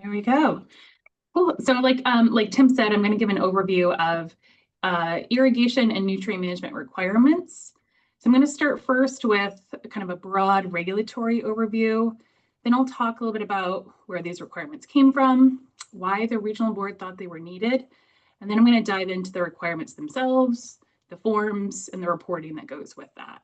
There we go. Cool. So like Tim said, I'm going to give an overview of irrigation and nutrient management requirements. So I'm going to start first with kind of a broad regulatory overview. Then I'll talk a little bit about where these requirements came from, why the regional board thought they were needed, and then I'm going to dive into the requirements themselves, the forms, and the reporting that goes with that.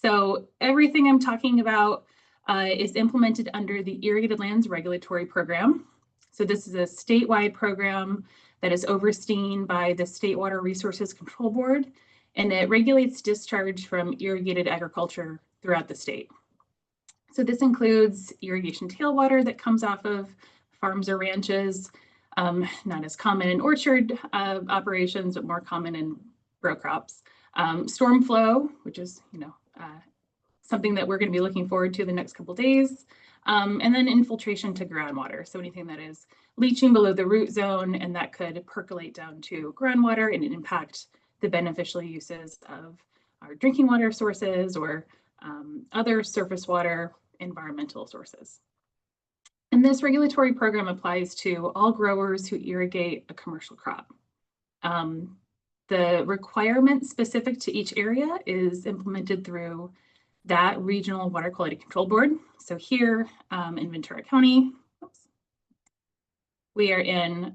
So everything I'm talking about is implemented under the Irrigated Lands Regulatory Program. So this is a statewide program that is overseen by the State Water Resources Control Board, and it regulates discharge from irrigated agriculture throughout the state. So this includes irrigation tailwater that comes off of farms or ranches, not as common in orchard operations, but more common in row crops. Storm flow, which is, something that we're going to be looking forward to the next couple of days, and then infiltration to groundwater. So anything that is leaching below the root zone and that could percolate down to groundwater and impact the beneficial uses of our drinking water sources or other surface water environmental sources. And this regulatory program applies to all growers who irrigate a commercial crop. The requirement specific to each area is implemented through that regional water quality control board. So here in Ventura County, we are in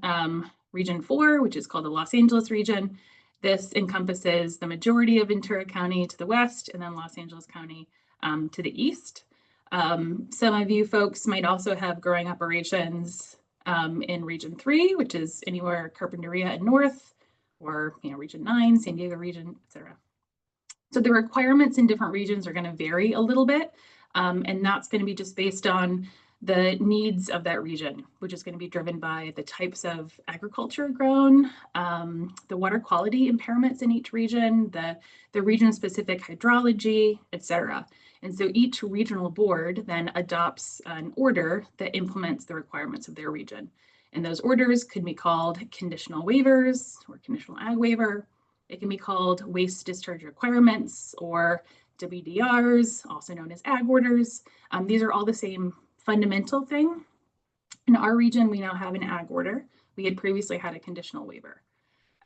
region 4, which is called the Los Angeles region. This encompasses the majority of Ventura County to the west and then Los Angeles County to the east. Some of you folks might also have growing operations in region 3, which is anywhere Carpinteria and north, or region 9, San Diego region, etc. So the requirements in different regions are going to vary a little bit, and that's going to be just based on the needs of that region, which is going to be driven by the types of agriculture grown, the water quality impairments in each region, the region-specific hydrology, etc. And so each regional board then adopts an order that implements the requirements of their region. And those orders could be called conditional waivers or conditional ag waiver. It can be called waste discharge requirements or WDRs, also known as ag orders. These are all the same fundamental thing. In our region, we now have an ag order. We had previously had a conditional waiver.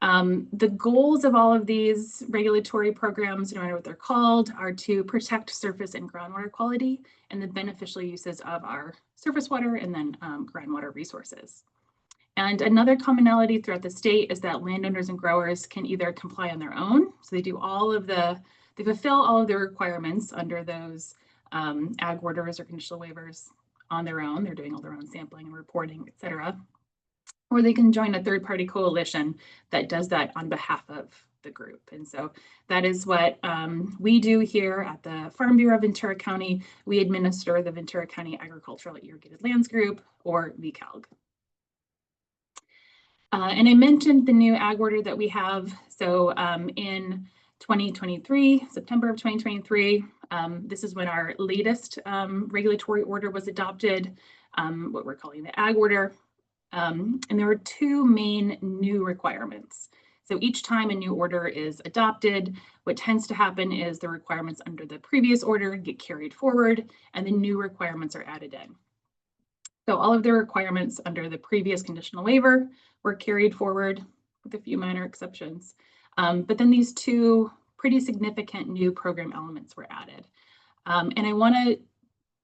The goals of all of these regulatory programs, no matter what they're called, are to protect surface and groundwater quality and the beneficial uses of our surface water and then groundwater resources. And another commonality throughout the state is that landowners and growers can either comply on their own, so they do they fulfill all of the requirements under those ag orders or conditional waivers on their own. They're doing all their own sampling and reporting, et cetera. Or they can join a third-party coalition that does that on behalf of the group. And so that is what we do here at the Farm Bureau of Ventura County. We administer the Ventura County Agricultural Irrigated Lands Group, or VCALG. And I mentioned the new ag order that we have. So in 2023, September of 2023, this is when our latest regulatory order was adopted, what we're calling the ag order. And there are two main new requirements. So each time a new order is adopted, what tends to happen is the requirements under the previous order get carried forward and the new requirements are added in. So all of the requirements under the previous conditional waiver were carried forward with a few minor exceptions. But then these two pretty significant new program elements were added. And I want to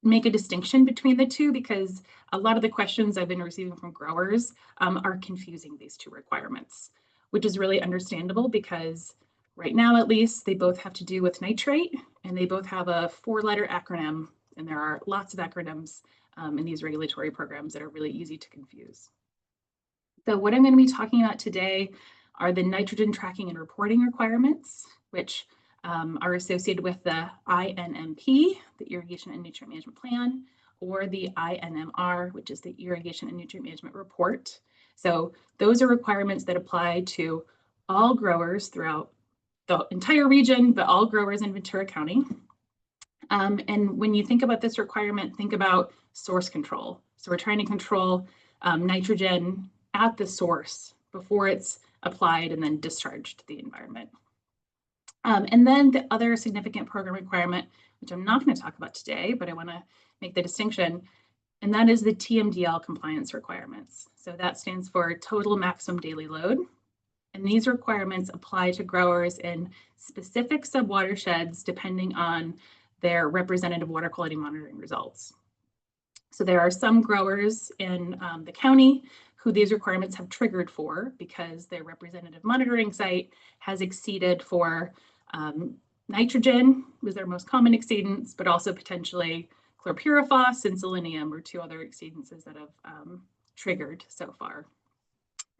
make a distinction between the two because a lot of the questions I've been receiving from growers are confusing these two requirements, which is really understandable because right now, at least, they both have to do with nitrate and they both have a 4-letter acronym. And there are lots of acronyms in these regulatory programs that are really easy to confuse. So what I'm going to be talking about today are the nitrogen tracking and reporting requirements, which are associated with the INMP, the Irrigation and Nutrient Management Plan, or the INMR, which is the Irrigation and Nutrient Management Report. So those are requirements that apply to all growers throughout the entire region, but all growers in Ventura County. And when you think about this requirement, think about source control. So we're trying to control nitrogen at the source before it's applied and then discharged to the environment. And then the other significant program requirement, which I'm not going to talk about today, but I want to make the distinction, and that is the TMDL compliance requirements. So that stands for total maximum daily load. And these requirements apply to growers in specific subwatersheds depending on their representative water quality monitoring results. So there are some growers in the county who these requirements have triggered for because their representative monitoring site has exceeded for nitrogen was their most common exceedance, but also potentially chlorpyrifos and selenium were two other exceedances that have triggered so far.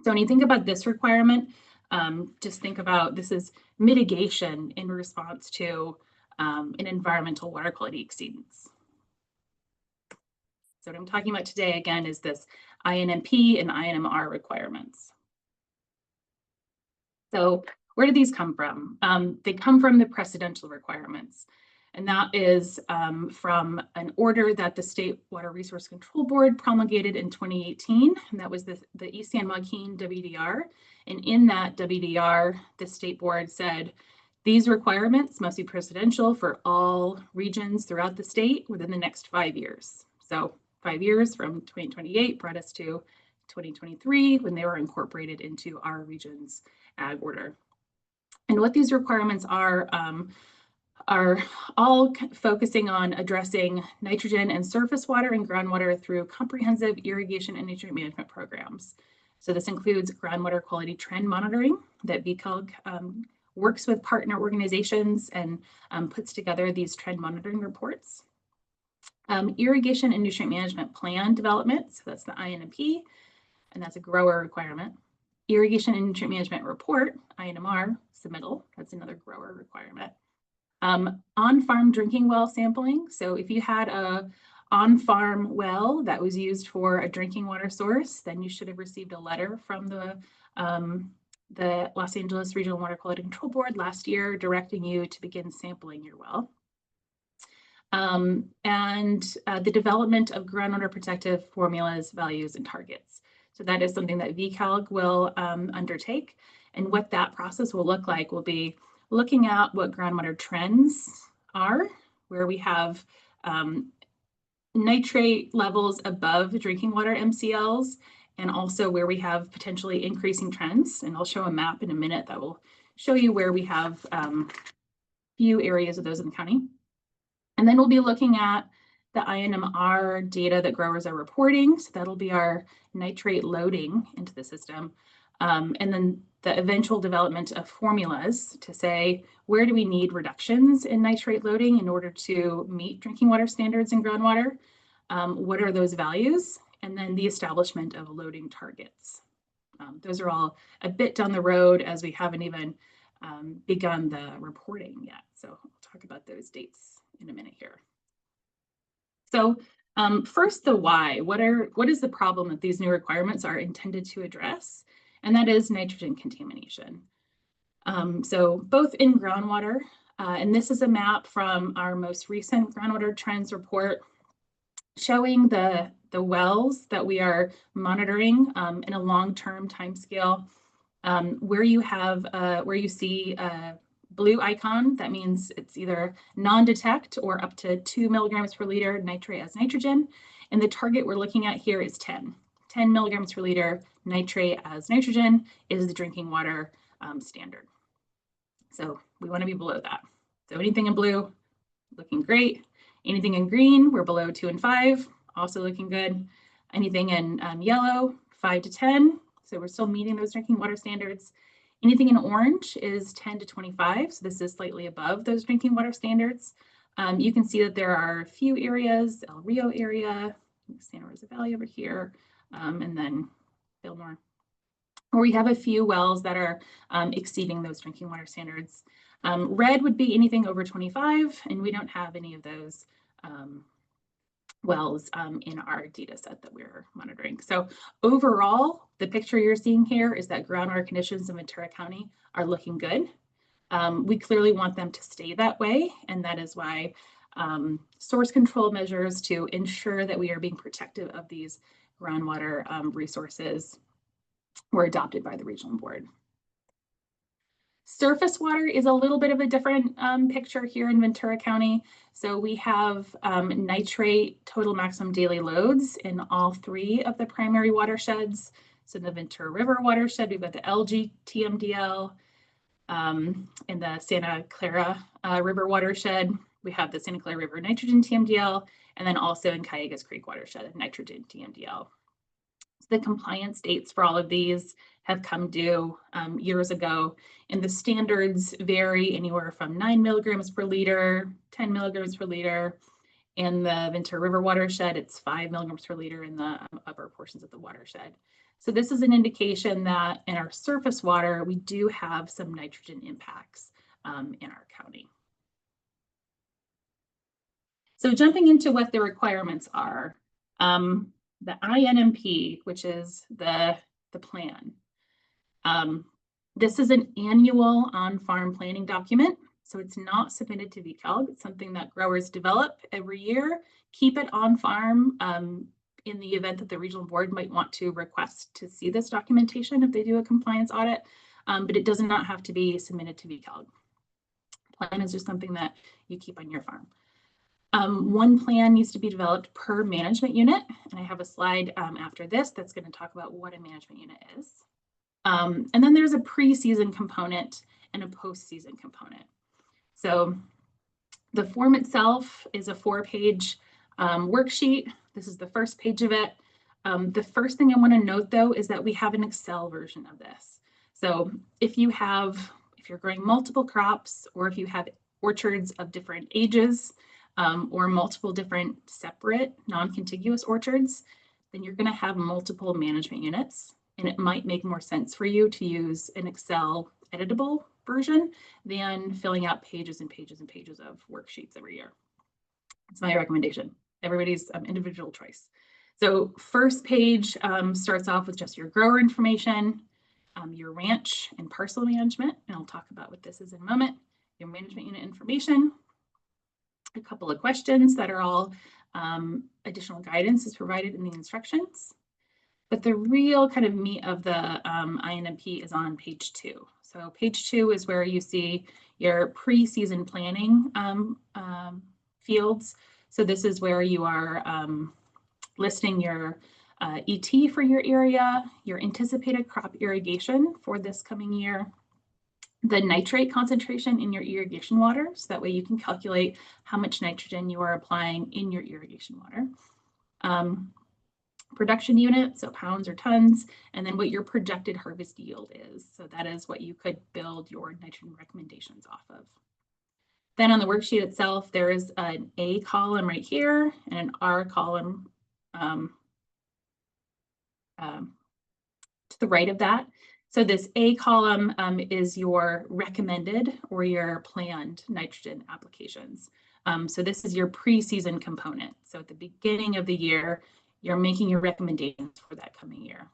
So when you think about this requirement, just think about this is mitigation in response to an environmental water quality exceedance. So what I'm talking about today, again, is this INMP and INMR requirements. So where do these come from? They come from the precedential requirements. And that is from an order that the State Water Resource Control Board promulgated in 2018. And that was the East San Joaquin WDR. And in that WDR, the state board said, these requirements must be precedential for all regions throughout the state within the next 5 years. So 5 years from 2028 brought us to 2023 when they were incorporated into our region's ag order. And what these requirements are all focusing on addressing nitrogen and surface water and groundwater through comprehensive irrigation and nutrient management programs. So this includes groundwater quality trend monitoring that VCALC works with partner organizations and puts together these trend monitoring reports. Irrigation and nutrient management plan development, so that's the INMP, and that's a grower requirement. Irrigation and nutrient management report, INMR, submittal, that's another grower requirement. On-farm drinking well sampling. So if you had a on-farm well that was used for a drinking water source, then you should have received a letter from the Los Angeles Regional Water Quality Control Board last year directing you to begin sampling your well. The development of groundwater protective formulas, values, and targets. So that is something that VCALC will undertake. And what that process will look like will be looking at what groundwater trends are, where we have nitrate levels above drinking water MCLs, and also where we have potentially increasing trends. And I'll show a map in a minute that will show you where we have few areas of those in the county. And then we'll be looking at the INMR data that growers are reporting. So that'll be our nitrate loading into the system. And then the eventual development of formulas to say, where do we need reductions in nitrate loading in order to meet drinking water standards in groundwater? What are those values? And then the establishment of loading targets. Those are all a bit down the road as we haven't even begun the reporting yet. So I'll talk about those dates in a minute here. So first, the why. What is the problem that these new requirements are intended to address? And that is nitrogen contamination. So both in groundwater, and this is a map from our most recent groundwater trends report showing the wells that we are monitoring in a long-term timescale. Where you see a blue icon, that means it's either non-detect or up to 2 milligrams per liter nitrate as nitrogen. And the target we're looking at here is 10 milligrams per liter nitrate as nitrogen is the drinking water standard. So we want to be below that. So anything in blue, looking great. Anything in green, we're below 2 and 5, also looking good. Anything in yellow, 5 to 10. So we're still meeting those drinking water standards. Anything in orange is 10 to 25. So this is slightly above those drinking water standards. You can see that there are a few areas, El Rio area, Santa Rosa Valley over here, and then Fillmore, where we have a few wells that are exceeding those drinking water standards. Red would be anything over 25, and we don't have any of those wells in our data set that we're monitoring. So overall, the picture you're seeing here is that groundwater conditions in Ventura County are looking good. We clearly want them to stay that way, and that is why source control measures to ensure that we are being protective of these groundwater resources were adopted by the regional board. Surface water is a little bit of a different picture here in Ventura County. So we have nitrate total maximum daily loads in all 3 of the primary watersheds. So in the Ventura River watershed, we've got the LG TMDL. In the Santa Clara River watershed, we have the Santa Clara River nitrogen TMDL, and then also in Cayugas Creek watershed, nitrogen TMDL. So the compliance dates for all of these have come due years ago, and the standards vary anywhere from 9 milligrams per liter, 10 milligrams per liter. In the Ventura River watershed, it's 5 milligrams per liter in the upper portions of the watershed. So this is an indication that in our surface water, we do have some nitrogen impacts in our county. So jumping into what the requirements are, the INMP, which is the plan. This is an annual on-farm planning document. So it's not submitted to VCALG. It's something that growers develop every year, keep it on farm in the event that the regional board might want to request to see this documentation if they do a compliance audit, but it does not have to be submitted to VCALG. Plan is just something that you keep on your farm. One plan needs to be developed per management unit, and I have a slide after this that's going to talk about what a management unit is. And then there's a pre-season component and a post-season component. So the form itself is a 4-page worksheet. This is the first page of it. The first thing I want to note, though, is that we have an Excel version of this. So if you're growing multiple crops, or if you have orchards of different ages, or multiple different separate non-contiguous orchards, then you're going to have multiple management units, and it might make more sense for you to use an Excel editable version than filling out pages and pages and pages of worksheets every year. It's my recommendation. Everybody's individual choice. So first page starts off with just your grower information, your ranch and parcel management, and I'll talk about what this is in a moment, your management unit information, a couple of questions that are all additional guidance is provided in the instructions. But the real kind of meat of the INMP is on page 2. So page 2 is where you see your pre-season planning fields. So this is where you are listing your ET for your area, your anticipated crop irrigation for this coming year, the nitrate concentration in your irrigation water, so that way you can calculate how much nitrogen you are applying in your irrigation water. Production unit, so pounds or tons, and then what your projected harvest yield is. So that is what you could build your nitrogen recommendations off of. Then on the worksheet itself, there is an A column right here and an R column to the right of that. So this A column is your recommended or your planned nitrogen applications. So this is your pre-season component. So at the beginning of the year, you're making your recommendations for that coming year.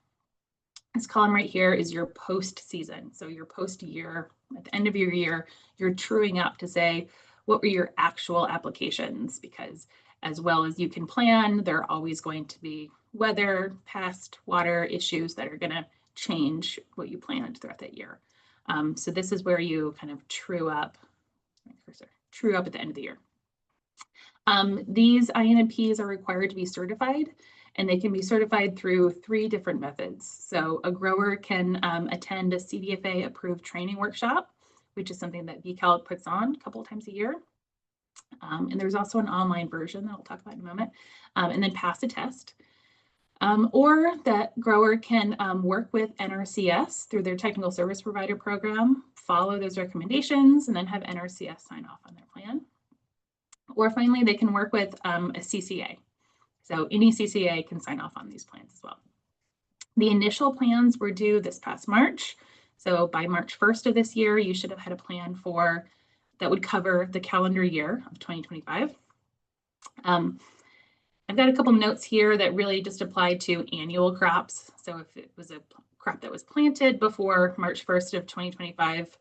This column right here is your post-season. So your post-year, at the end of your year, you're truing up to say, what were your actual applications? Because as well as you can plan, there are always going to be weather, pest, water issues that are going to change what you planned throughout that year. So this is where you kind of true up at the end of the year. These INMPs are required to be certified, and they can be certified through 3 different methods. So a grower can attend a CDFA approved training workshop, which is something that VCALG puts on a couple of times a year. And there's also an online version that I'll talk about in a moment, and then pass a test. Or that grower can work with NRCS through their technical service provider program, follow those recommendations, and then have NRCS sign off on their plan. Or finally, they can work with a CCA. So any CCA can sign off on these plans as well. The initial plans were due this past March. So by March 1st of this year, you should have had a plan that would cover the calendar year of 2025. I've got a couple notes here that really just apply to annual crops. So if it was a crop that was planted before March 1st of 2025,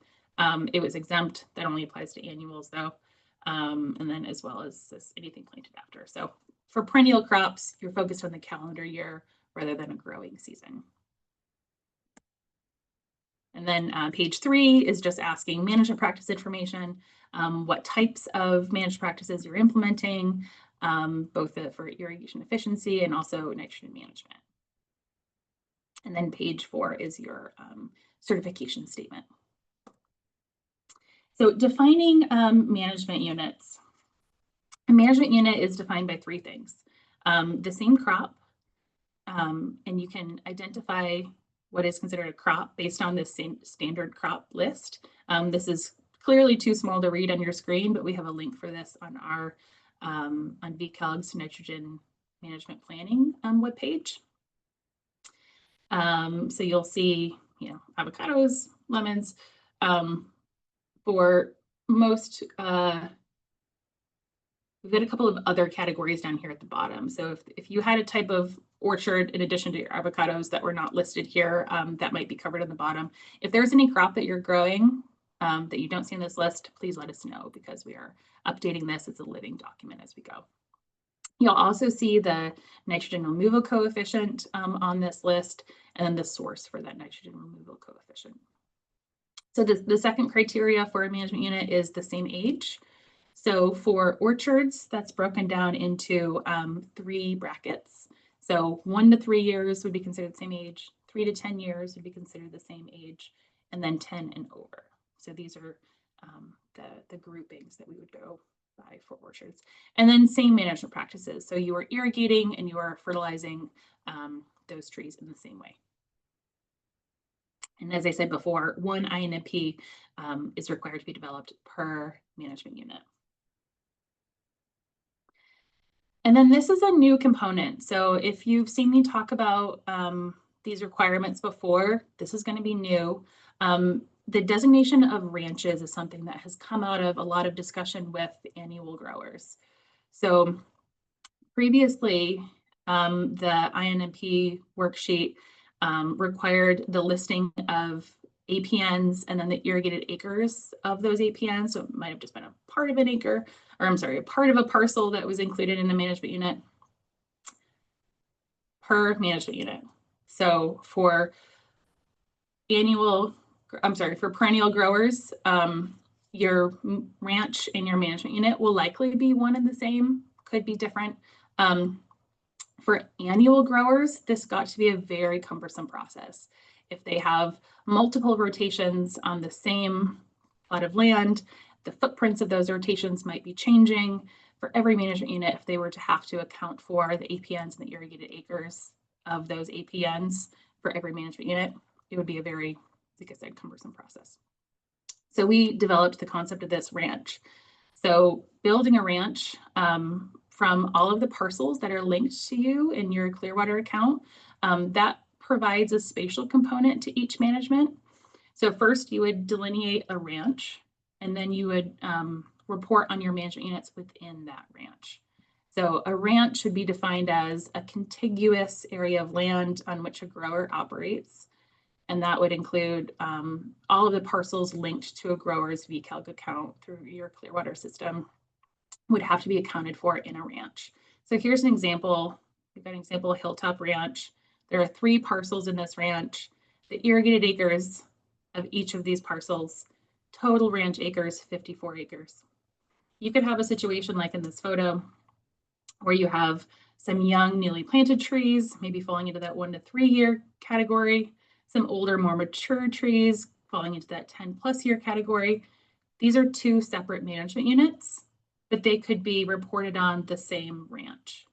it was exempt. That only applies to annuals though. And then as well as anything planted after. So for perennial crops, you're focused on the calendar year rather than a growing season. And then page 3 is just asking management practice information, what types of management practices you're implementing, both for irrigation efficiency and also nitrogen management. And then page 4 is your certification statement. So defining management units. A management unit is defined by 3 things. The same crop, and you can identify what is considered a crop based on this same standard crop list. This is clearly too small to read on your screen, but we have a link for this on our on VCALG's nitrogen management planning webpage. So you'll see, avocados, lemons. For most, we've got a couple of other categories down here at the bottom. So if you had a type of orchard in addition to your avocados that were not listed here, that might be covered on the bottom. If there's any crop that you're growing that you don't see on this list, please let us know, because we are updating this. It's a living document as we go. You'll also see the nitrogen removal coefficient on this list, and then the source for that nitrogen removal coefficient. So the second criteria for a management unit is the same age. So for orchards, that's broken down into 3 brackets. So 1 to 3 years would be considered the same age, 3 to 10 years would be considered the same age, and then 10 and over. So these are the groupings that we would go by for orchards. And then same management practices. So you are irrigating and you are fertilizing those trees in the same way. And as I said before, 1 INMP is required to be developed per management unit. And then this is a new component. So if you've seen me talk about these requirements before, this is going to be new. The designation of ranches is something that has come out of a lot of discussion with annual growers. So previously, the INMP worksheet required the listing of APNs and then the irrigated acres of those APNs. So it might have just been a part of an acre, or I'm sorry, a part of a parcel that was included in the management unit per management unit. So for perennial growers, your ranch and your management unit will likely be one and the same, could be different. For annual growers, this got to be a very cumbersome process. If they have multiple rotations on the same plot of land, the footprints of those rotations might be changing. For every management unit, if they were to have to account for the APNs and the irrigated acres of those APNs for every management unit, it would be a very, like I said, cumbersome process. So we developed the concept of this ranch. So building a ranch from all of the parcels that are linked to you in your Clearwater account, that provides a spatial component to each management. So first you would delineate a ranch, and then you would report on your management units within that ranch. So a ranch should be defined as a contiguous area of land on which a grower operates. And that would include all of the parcels linked to a grower's VCALG account through your Clearwater system would have to be accounted for in a ranch. So here's an example. We've got an example of Hilltop Ranch. There are 3 parcels in this ranch. The irrigated acres of each of these parcels, total ranch acres, 54 acres. You could have a situation like in this photo where you have some young, newly planted trees, maybe falling into that 1 to 3 year category, some older, more mature trees falling into that 10+ year category. These are 2 separate management units, but they could be reported on the same ranch.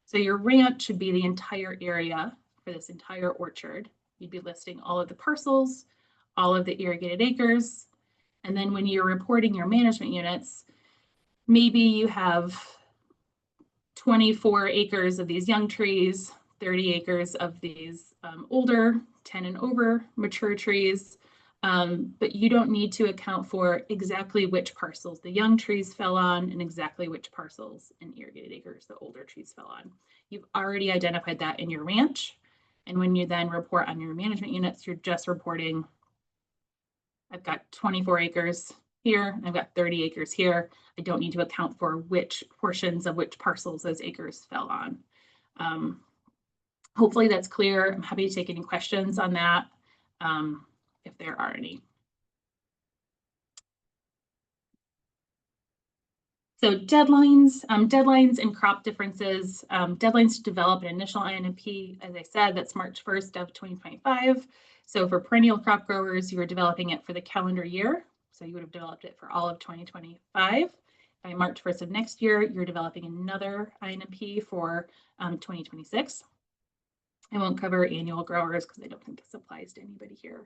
So your ranch should be the entire area for this entire orchard. You'd be listing all of the parcels, all of the irrigated acres, and then when you're reporting your management units, maybe you have 24 acres of these young trees, 30 acres of these older, 10 and over mature trees, but you don't need to account for exactly which parcels the young trees fell on and exactly which parcels and irrigated acres the older trees fell on. You've already identified that in your ranch. And when you then report on your management units, you're just reporting, I've got 24 acres here, I've got 30 acres here. I don't need to account for which portions of which parcels those acres fell on. Hopefully that's clear. I'm happy to take any questions on that. if there are any. So deadlines and crop differences. Deadlines to develop an initial INMP, as I said, that's March 1st of 2025. So for perennial crop growers, you are developing it for the calendar year. So you would have developed it for all of 2025. By March 1st of next year, you're developing another INMP for 2026. I won't cover annual growers because I don't think this applies to anybody here.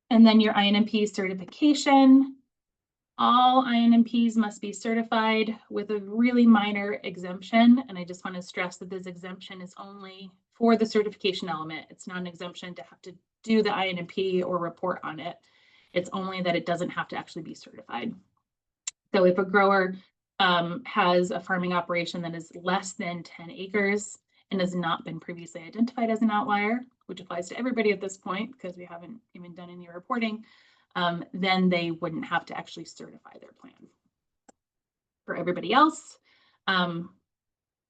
And then your INMP certification. All INMPs must be certified with a really minor exemption. And I just want to stress that this exemption is only for the certification element. It's not an exemption to have to do the INMP or report on it. It's only that it doesn't have to actually be certified. So if a grower has a farming operation that is less than 10 acres and has not been previously identified as an outlier, which applies to everybody at this point because we haven't even done any reporting, then they wouldn't have to actually certify their plan. For everybody else,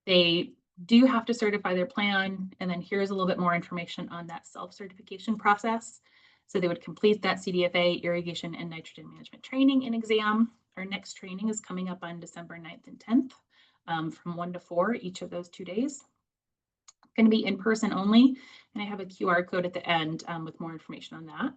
they do have to certify their plan. And then here's a little bit more information on that self-certification process. So they would complete that CDFA, irrigation, and nitrogen management training and exam. Our next training is coming up on December 9th and 10th from 1 to 4 each of those 2 days. It's going to be in person only, and I have a QR code at the end with more information on that.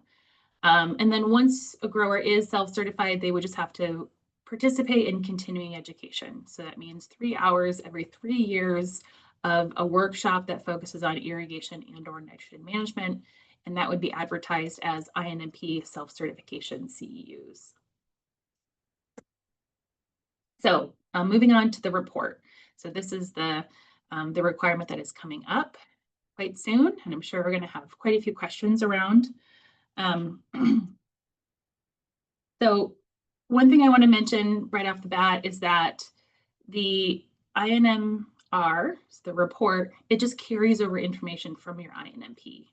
And then once a grower is self-certified, they would just have to participate in continuing education. So that means 3 hours every 3 years of a workshop that focuses on irrigation and/or nitrogen management, and that would be advertised as INMP self-certification CEUs. So moving on to the report. So this is the requirement that is coming up quite soon, and I'm sure we're going to have quite a few questions around. So one thing I want to mention right off the bat is that the INMR, the report, it just carries over information from your INMP.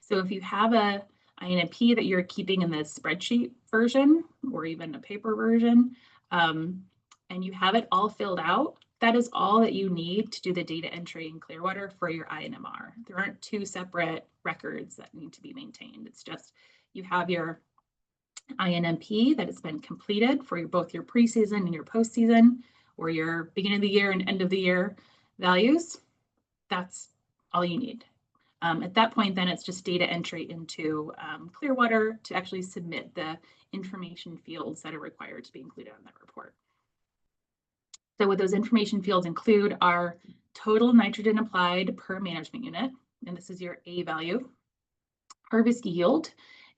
So if you have a INMP that you're keeping in the spreadsheet version or even a paper version, and you have it all filled out, that is all that you need to do the data entry in Clearwater for your INMR. There aren't 2 separate records that need to be maintained. It's just you have your INMP that has been completed for both your preseason and your postseason, or your beginning of the year and end of the year values. That's all you need. At that point, then it's just data entry into Clearwater to actually submit the information fields that are required to be included on that report. So what those information fields include are total nitrogen applied per management unit, and this is your A value, harvest yield,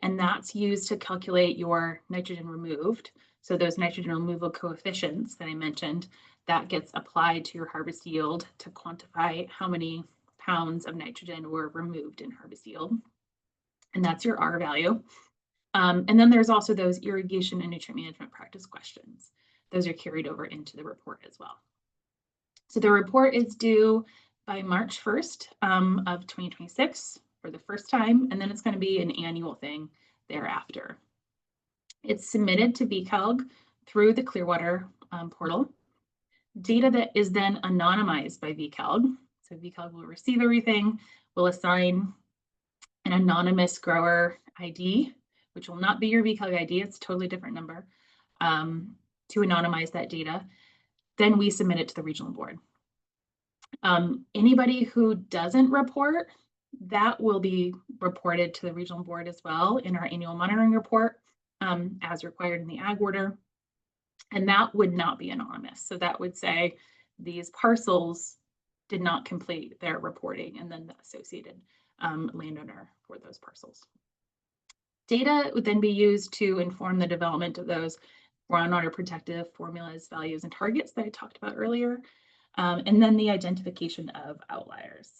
and that's used to calculate your nitrogen removed. So those nitrogen removal coefficients that I mentioned, that gets applied to your harvest yield to quantify how many pounds of nitrogen were removed in harvest yield. And that's your R value. And then there's also those irrigation and nutrient management practice questions. Those are carried over into the report as well. So the report is due by March 1st of 2026 for the first time, and then it's going to be an annual thing thereafter. It's submitted to VCALG through the Clearwater portal. Data that is then anonymized by VCALG. So VCALG will receive everything, will assign an anonymous grower ID, which will not be your VCALG ID, it's a totally different number, to anonymize that data. Then we submit it to the regional board. Anybody who doesn't report, that will be reported to the regional board as well in our annual monitoring report as required in the ag order. And that would not be anonymous. So that would say these parcels did not complete their reporting and then the associated landowner for those parcels. Data would then be used to inform the development of those groundwater protective formulas, values, and targets that I talked about earlier, and then the identification of outliers.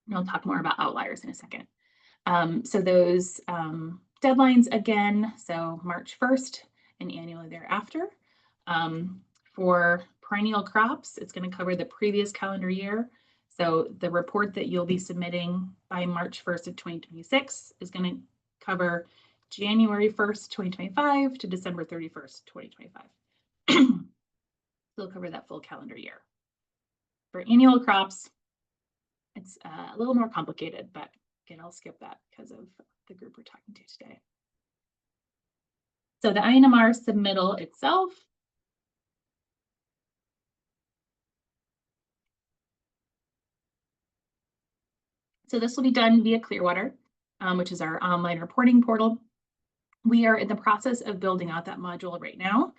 And I'll talk more about outliers in a second. So those deadlines again, so March 1st and annually thereafter. For perennial crops, it's going to cover the previous calendar year. So the report that you'll be submitting by March 1st of 2026 is going to cover January 1st, 2025 to December 31st, 2025. They'll cover that full calendar year. For annual crops, It's a little more complicated, but again, I'll skip that because of the group we're talking to today. So the INMR submittal itself. So this will be done via Clearwater, which is our online reporting portal. We are in the process of building out that module right now,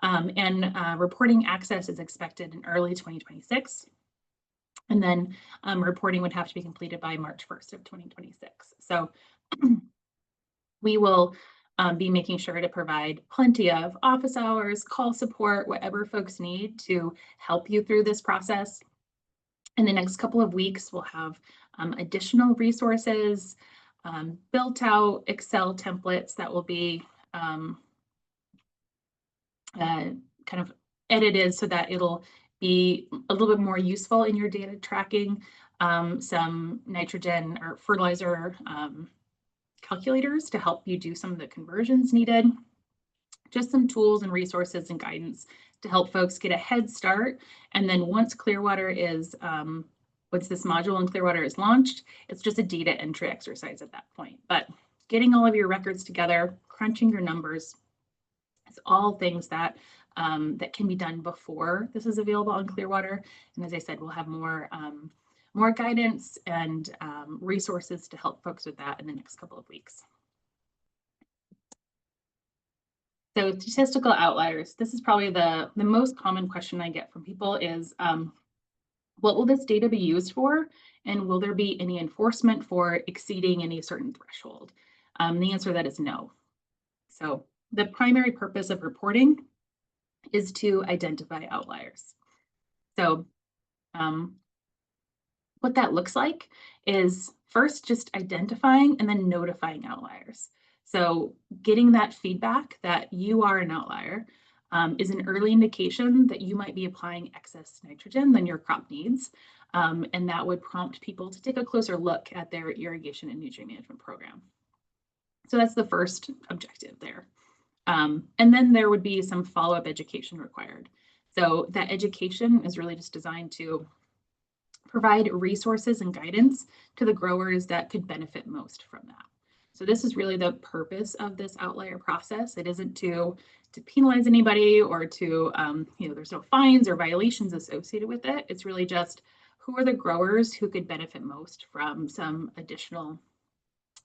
and reporting access is expected in early 2026. And then reporting would have to be completed by March 1st of 2026. So we will be making sure to provide plenty of office hours, call support, whatever folks need to help you through this process. In the next couple of weeks, we'll have additional resources, built out Excel templates that will be kind of edited so that it'll be a little bit more useful in your data tracking, some nitrogen or fertilizer calculators to help you do some of the conversions needed, just some tools and resources and guidance to help folks get a head start. And then once Clearwater is, once this module in Clearwater is launched, it's just a data entry exercise at that point. But getting all of your records together, crunching your numbers, it's all things that that can be done before this is available on Clearwater. And as I said, we'll have more more guidance and resources to help folks with that in the next couple of weeks. So statistical outliers. This is probably the most common question I get from people is, what will this data be used for? And will there be any enforcement for exceeding any certain threshold? The answer to that is no. So the primary purpose of reporting is to identify outliers. So what that looks like is first just identifying and then notifying outliers. So getting that feedback that you are an outlier is an early indication that you might be applying excess nitrogen than your crop needs. And that would prompt people to take a closer look at their irrigation and nutrient management program. So that's the first objective there. And then there would be some follow-up education required. So that education is really just designed to provide resources and guidance to the growers that could benefit most from that. So this is really the purpose of this outlier process. It isn't to penalize anybody or to, there's no fines or violations associated with it. It's really just who are the growers who could benefit most from some additional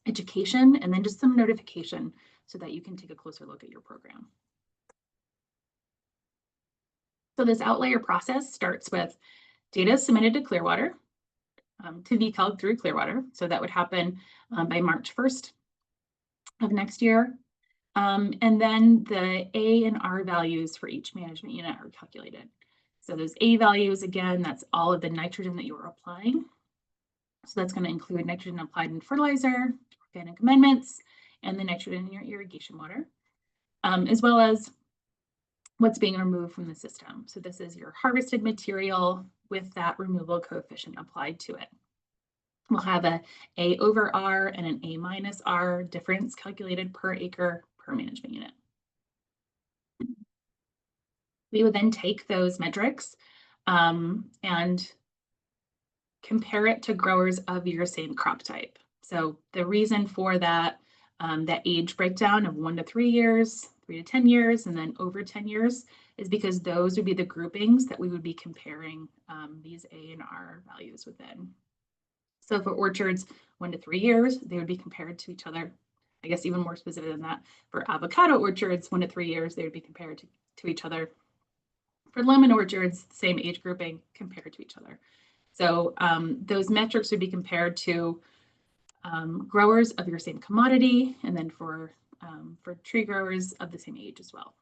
education and then just some notification so that you can take a closer look at your program. So this outlier process starts with data submitted to Clearwater, to VCALC through Clearwater. So that would happen by March 1st of next year. And then the A and R values for each management unit are calculated. So those A values, again, that's all of the nitrogen that you're applying. So that's going to include nitrogen applied in fertilizer, organic amendments, and the nitrogen in your irrigation water, as well as what's being removed from the system. So this is your harvested material with that removal coefficient applied to it. We'll have a A over R and an A minus R difference calculated per acre per management unit. We would then take those metrics and compare it to growers of your same crop type. So the reason for that, that age breakdown of 1 to 3 years, 3 to 10 years, and then over 10 years is because those would be the groupings that we would be comparing these A and R values within. So for orchards, 1 to 3 years, they would be compared to each other. I guess even more specific than that, for avocado orchards, 1 to 3 years, they would be compared to each other. For lemon orchards, same age grouping compared to each other. So those metrics would be compared to growers of your same commodity, and then for tree growers of the same age as well.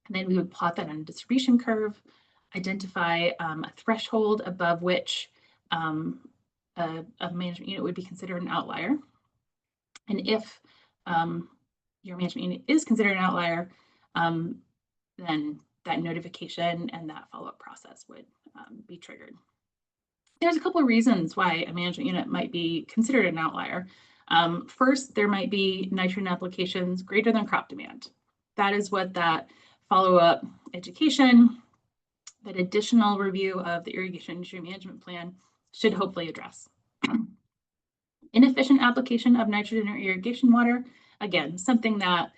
And then we would plot that on a distribution curve, identify a threshold above which a management unit would be considered an outlier. And if your management unit is considered an outlier, then that notification and that follow-up process would be triggered. There's a couple of reasons why a management unit might be considered an outlier. First, there might be nitrogen applications greater than crop demand. That is what that follow-up education, that additional review of the irrigation nutrient management plan should hopefully address. Inefficient application of nitrogen or irrigation water, again, something that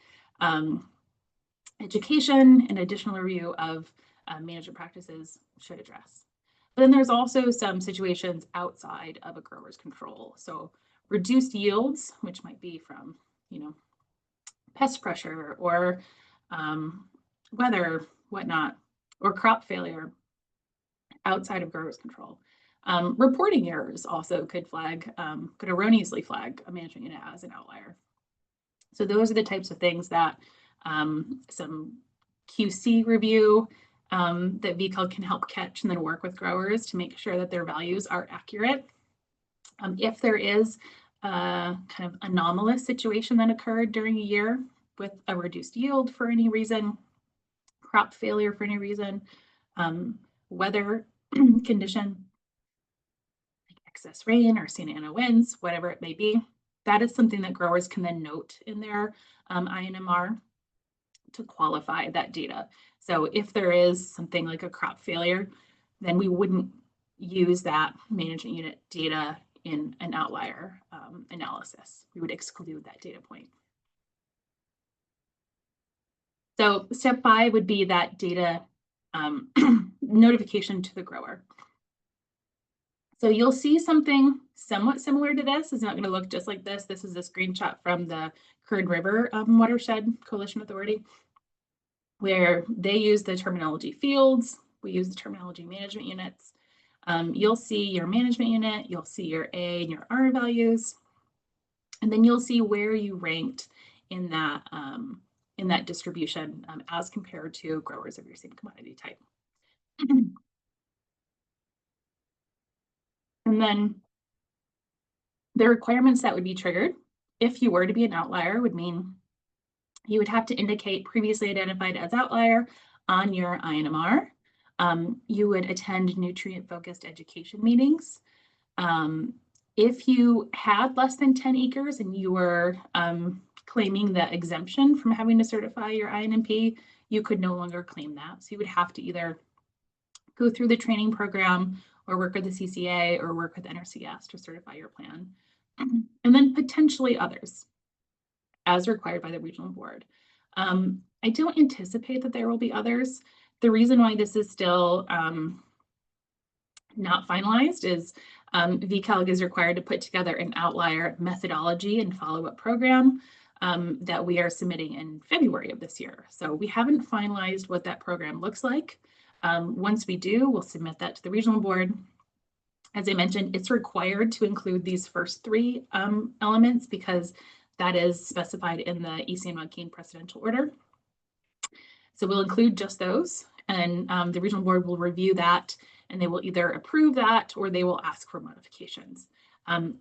education and additional review of management practices should address. But then there's also some situations outside of a grower's control. So reduced yields, which might be from, pest pressure or weather, whatnot, or crop failure outside of growers' control. Reporting errors also could erroneously flag a management unit as an outlier. So those are the types of things that some QC review that VCAL can help catch and then work with growers to make sure that their values are accurate. If there is a kind of anomalous situation that occurred during a year with a reduced yield for any reason, crop failure for any reason, weather condition, like excess rain or Santa Ana winds, whatever it may be, that is something that growers can then note in their INMR to qualify that data. So if there is something like a crop failure, then we wouldn't use that management unit data in an outlier analysis. We would exclude that data point. So step 5 would be that data notification to the grower. So you'll see something somewhat similar to this. It's not going to look just like this. This is a screenshot from the Kern River Watershed Coalition Authority, where they use the terminology fields. We use the terminology management units. You'll see your management unit, you'll see your A and your R values, and then you'll see where you ranked in that distribution as compared to growers of your same commodity type. And then the requirements that would be triggered if you were to be an outlier would mean you would have to indicate previously identified as outlier on your INMR. You would attend nutrient-focused education meetings. If you had less than 10 acres and you were claiming the exemption from having to certify your INMP, you could no longer claim that. So you would have to either go through the training program or work with the CCA or work with NRCS to certify your plan. And then potentially others as required by the regional board. I don't anticipate that there will be others. The reason why this is still not finalized is VCALG is required to put together an outlier methodology and follow-up program that we are submitting in February of this year. So we haven't finalized what that program looks like. Once we do, we'll submit that to the regional board. As I mentioned, it's required to include these first 3 elements because that is specified in the ECN-Joaquin Presidential Order. So we'll include just those, and the regional board will review that, and they will either approve that or they will ask for modifications. I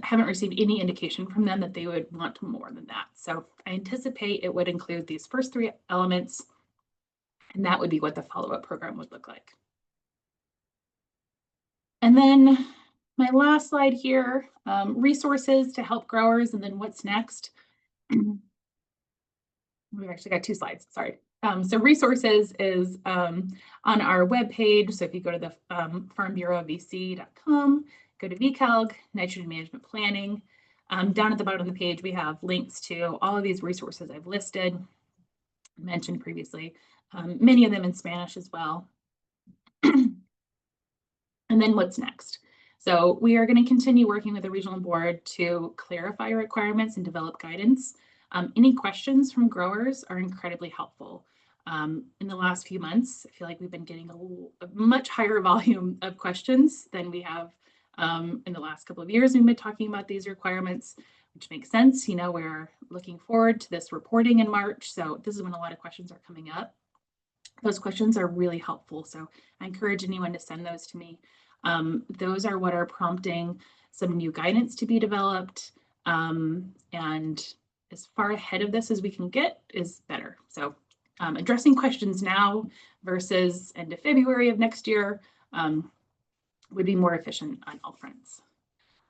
haven't received any indication from them that they would want more than that. So I anticipate it would include these first 3 elements, and that would be what the follow-up program would look like. And then my last slide here, resources to help growers, and then what's next. We've actually got 2 slides, sorry. So resources is on our webpage. So if you go to the farmbureauvc.com, go to VCALG, nitrogen management planning. Down at the bottom of the page, we have links to all of these resources I've listed, mentioned previously, many of them in Spanish as well. And then what's next? So we are going to continue working with the regional board to clarify requirements and develop guidance. Any questions from growers are incredibly helpful. In the last few months, I feel like we've been getting a much higher volume of questions than we have in the last couple of years. We've been talking about these requirements, which makes sense. We're looking forward to this reporting in March. So this is when a lot of questions are coming up. Those questions are really helpful. So I encourage anyone to send those to me. Those are what are prompting some new guidance to be developed. And as far ahead of this as we can get is better. So addressing questions now versus end of February of next year would be more efficient on all fronts.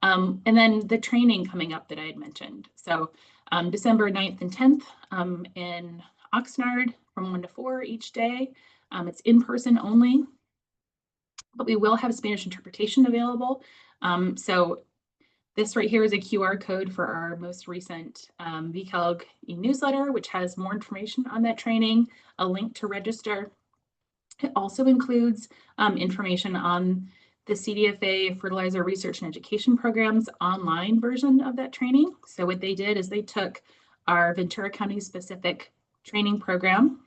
And then the training coming up that I had mentioned. So December 9th and 10th in Oxnard from 1 to 4 each day. It's in person only. but we will have Spanish interpretation available. So this right here is a QR code for our most recent VCALG e-newsletter, which has more information on that training, a link to register. It also includes information on the CDFA Fertilizer Research and Education Program's online version of that training. So what they did is they took our Ventura County specific training program,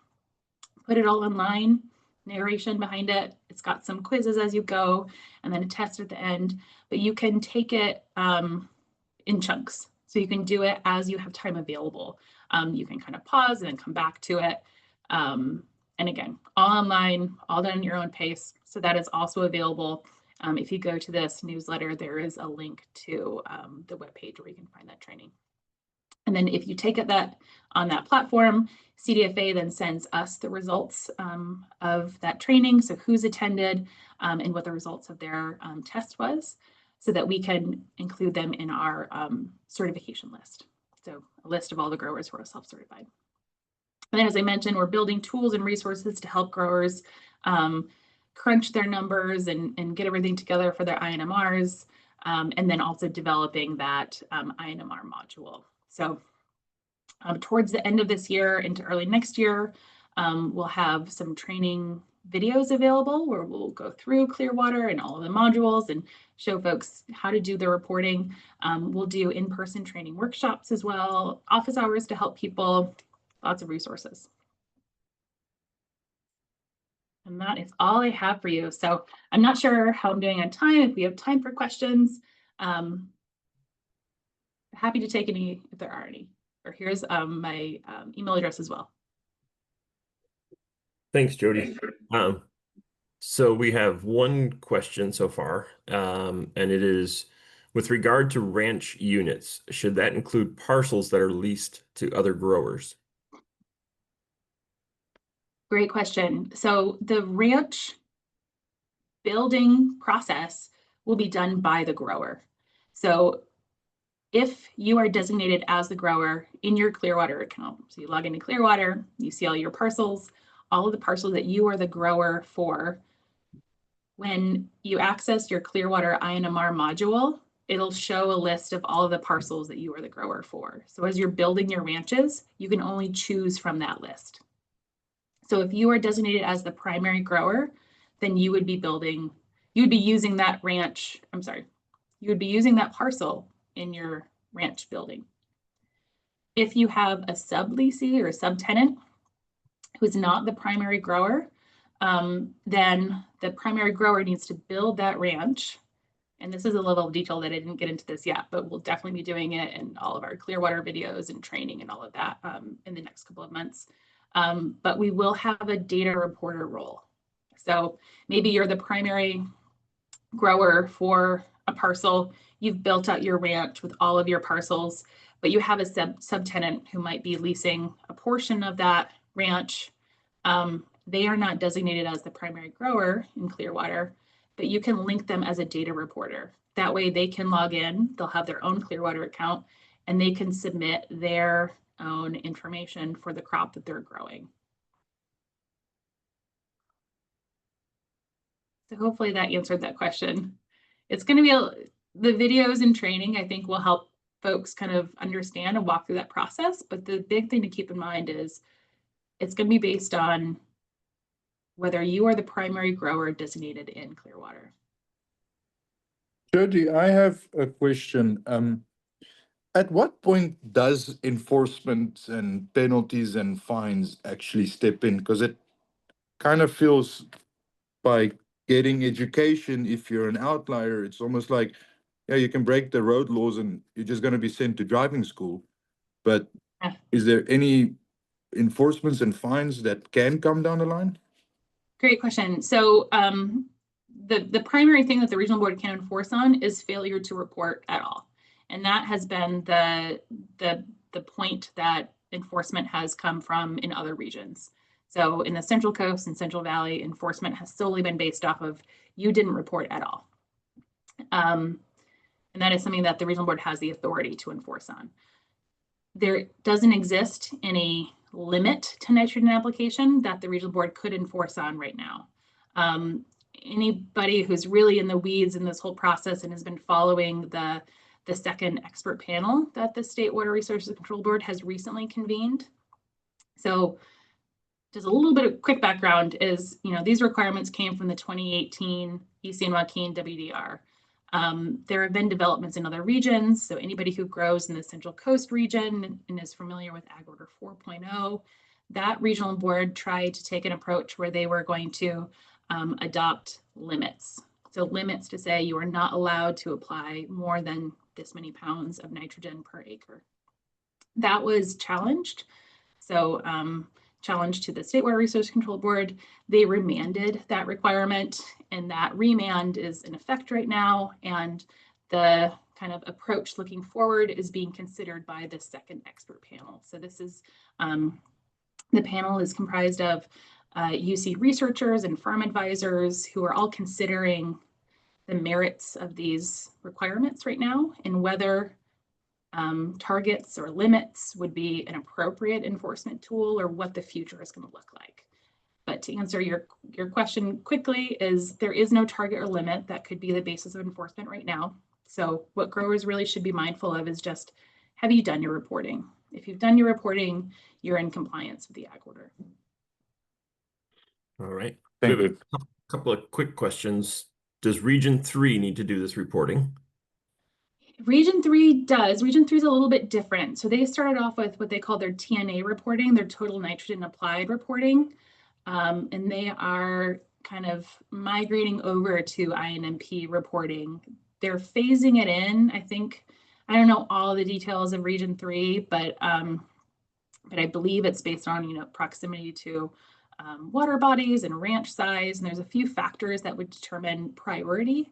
put it all online, narration behind it. It's got some quizzes as you go, and then a test at the end. But you can take it in chunks. So you can do it as you have time available. You can kind of pause and then come back to it. And again, all online, all done at your own pace. So that is also available. If you go to this newsletter, there is a link to the webpage where you can find that training. And then if you take it on that platform, CDFA then sends us the results of that training. So who's attended and what the results of their test was, so that we can include them in our certification list. So a list of all the growers who are self-certified. And then, as I mentioned, we're building tools and resources to help growers crunch their numbers and get everything together for their INMRs, and then also developing that INMR module. So towards the end of this year into early next year, we'll have some training videos available where we'll go through Clearwater and all of the modules and show folks how to do the reporting. We'll do in-person training workshops as well, office hours to help people, lots of resources. And that is all I have for you. So I'm not sure how I'm doing on time, if we have time for questions. Happy to take any if there are any. Or here's my email address as well. Thanks, Jodi. So we have one question so far, and it is, with regard to ranch units, should that include parcels that are leased to other growers? Great question. So the ranch building process will be done by the grower. So if you are designated as the grower in your Clearwater account, so you log into Clearwater, you see all your parcels, all of the parcels that you are the grower for, when you access your Clearwater INMR module, it'll show a list of all of the parcels that you are the grower for. So as you're building your ranches, you can only choose from that list. So if you are designated as the primary grower, then you would be using that ranch, you would be using that parcel in your ranch building. If you have a subleasee or a subtenant who's not the primary grower, then the primary grower needs to build that ranch. And this is a level of detail that I didn't get into this yet, but we'll definitely be doing it in all of our Clearwater videos and training and all of that in the next couple of months. But we will have a data reporter role. So maybe you're the primary grower for a parcel, you've built out your ranch with all of your parcels, but you have a subtenant who might be leasing a portion of that ranch. They are not designated as the primary grower in Clearwater, but you can link them as a data reporter. That way they can log in, they'll have their own Clearwater account, and they can submit their own information for the crop that they're growing. So hopefully that answered that question. It's going to be the videos and training, I think, will help folks kind of understand and walk through that process. But the big thing to keep in mind is it's going to be based on whether you are the primary grower designated in Clearwater. Jodi, I have a question. At what point does enforcement and penalties and fines actually step in? Because it kind of feels by getting education, if you're an outlier, it's almost like, yeah, you can break the road laws and you're just going to be sent to driving school. But is there any enforcements and fines that can come down the line? Great question. So the primary thing that the regional board can enforce on is failure to report at all. And that has been the point that enforcement has come from in other regions. So in the Central Coast and Central Valley, enforcement has solely been based off of you didn't report at all. And that is something that the regional board has the authority to enforce on. There doesn't exist any limit to nitrogen application that the regional board could enforce on right now. anybody who's really in the weeds in this whole process and has been following the second expert panel that the State Water Resources Control Board has recently convened. So just a little bit of quick background is, these requirements came from the 2018 East San Joaquin WDR. There have been developments in other regions. So anybody who grows in the Central Coast region and is familiar with AgOrder 4.0, that regional board tried to take an approach where they were going to adopt limits. So limits to say you are not allowed to apply more than this many pounds of nitrogen per acre. That was challenged. So challenge to the State Water Resources Control Board. They remanded that requirement, and that remand is in effect right now. And the kind of approach looking forward is being considered by the second expert panel. So this is, the panel is comprised of UC researchers and farm advisors who are all considering the merits of these requirements right now and whether targets or limits would be an appropriate enforcement tool or what the future is going to look like. But to answer your question quickly, is there is no target or limit that could be the basis of enforcement right now. So what growers really should be mindful of is just, have you done your reporting? If you've done your reporting, you're in compliance with the ag order. All right. Thank we have you. a couple of quick questions. Does Region 3 need to do this reporting? Region 3 does. Region 3 is a little bit different. So they started off with what they call their TNA reporting, their total nitrogen applied reporting. And they are kind of migrating over to INMP reporting. They're phasing it in. I don't know all the details of Region 3, but I believe it's based on, proximity to water bodies and ranch size. And there's a few factors that would determine priority.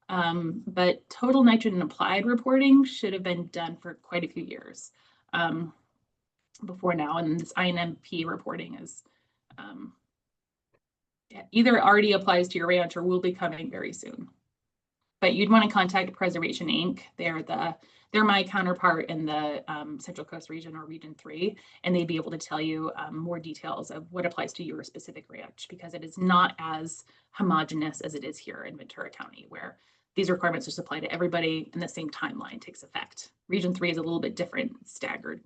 But total nitrogen applied reporting should have been done for quite a few years before now. And this INMP reporting is either already applies to your ranch or will be coming very soon. But you'd want to contact Preservation Inc. They're my counterpart in the Central Coast region or Region 3, and they'd be able to tell you more details of what applies to your specific ranch, because it is not as homogeneous as it is here in Ventura County, where these requirements just apply to everybody and the same timeline takes effect. Region 3 is a little bit different, staggered.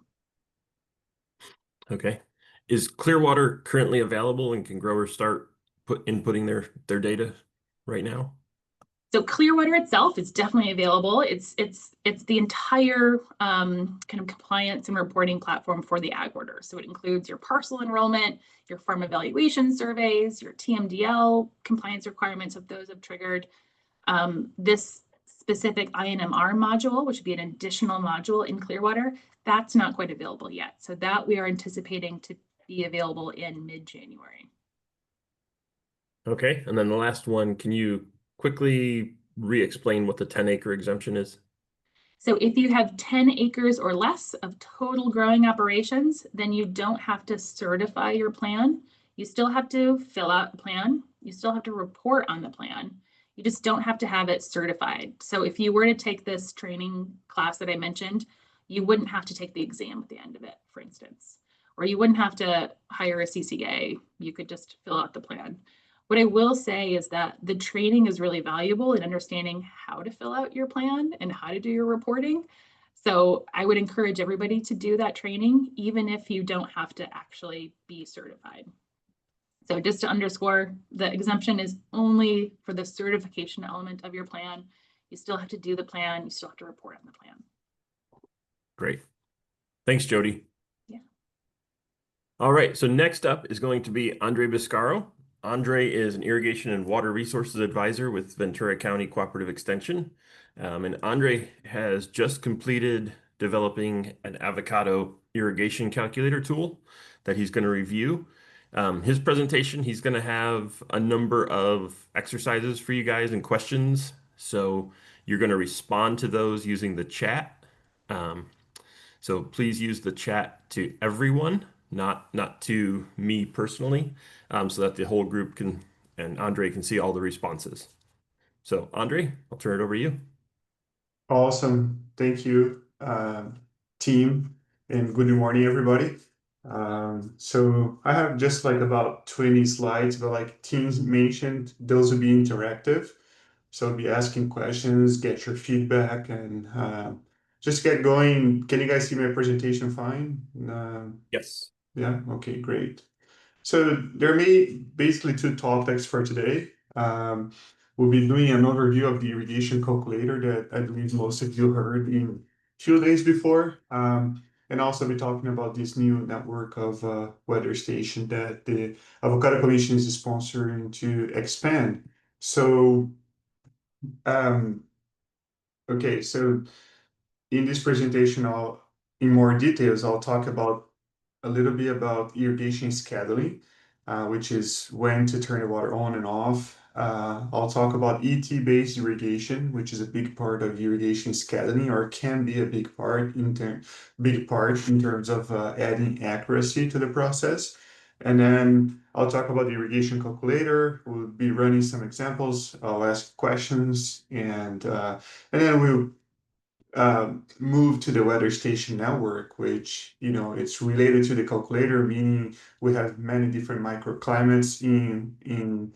Okay. Is Clearwater currently available, and can growers start inputting their data right now? So Clearwater itself is definitely available. It's the entire kind of compliance and reporting platform for the ag order. So it includes your parcel enrollment, your farm evaluation surveys, your TMDL compliance requirements if those have triggered. This specific INMR module, which would be an additional module in Clearwater, that's not quite available yet. So that we are anticipating to be available in mid-January. Okay, and then the last one, can you quickly re-explain what the 10-acre exemption is? So if you have 10 acres or less of total growing operations, then you don't have to certify your plan. You still have to fill out the plan. You still have to report on the plan. You just don't have to have it certified. So if you were to take this training class that I mentioned, you wouldn't have to take the exam at the end of it, for instance, or you wouldn't have to hire a CCA. You could just fill out the plan. What I will say is that the training is really valuable in understanding how to fill out your plan and how to do your reporting. So I would encourage everybody to do that training, even if you don't have to actually be certified. So just to underscore, the exemption is only for the certification element of your plan. You still have to do the plan. You still have to report on the plan. Great. Thanks, Jodi. Yeah. All right, so next up is going to be Andre Biscaro. Andre is an irrigation and water resources advisor with Ventura County Cooperative Extension. And Andre has just completed developing an avocado irrigation calculator tool that he's going to review. His presentation, he's going to have a number of exercises for you guys and questions. So you're going to respond to those using the chat. So please use the chat to everyone, not to me personally, so that the whole group can, and Andre can see all the responses. So Andre, I'll turn it over to you. Awesome. Thank you, team, and good morning, everybody. So I have just like about 20 slides, but like Teams mentioned, those will be interactive. So I'll be asking questions, get your feedback, and just get going. Can you guys see my presentation fine? Yes. Yeah, okay, great. So there may basically two topics for today. We'll be doing an overview of the irrigation calculator that I believe most of you heard in few days before. And also be talking about this new network of weather station that the Avocado Commission is sponsoring to expand. So, um, okay, so in this presentation, in more details, I'll talk about a little bit about irrigation scheduling, which is when to turn the water on and off. I'll talk about ET-based irrigation, which is a big part of irrigation scheduling, or can be a big part in terms of adding accuracy to the process. And then I'll talk about the irrigation calculator. We'll be running some examples. I'll ask questions, and then we'll move to the weather station network, which, it's related to the calculator, meaning we have many different microclimates in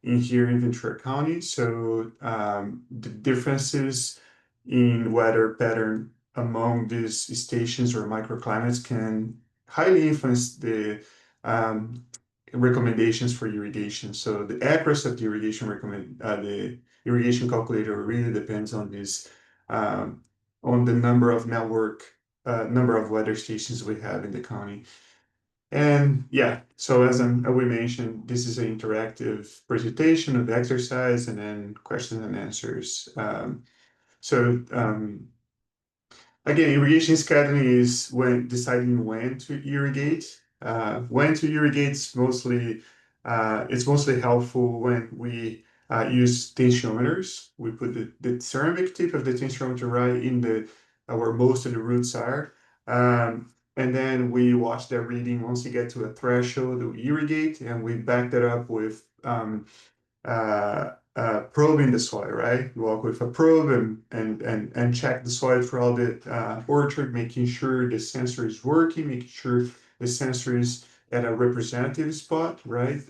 here in Ventura County. So the differences in weather pattern among these stations or microclimates can highly influence the um, recommendations for irrigation. So the accuracy of the the irrigation calculator really depends on this on the number of number of weather stations we have in the county. And yeah, so as we mentioned, this is an interactive presentation of exercise and then questions and answers. So again, irrigation scheduling is when deciding when to irrigate. When to irrigate is it's mostly helpful when we use tensiometers. We put the ceramic tip of the tensiometer right in where most of the roots are. And then we watch that reading. Once you get to a threshold, we irrigate, and we back that up with probing the soil, right? You walk with a probe and check the soil throughout the orchard, making sure the sensor is working, making sure the sensor is at a representative spot, right?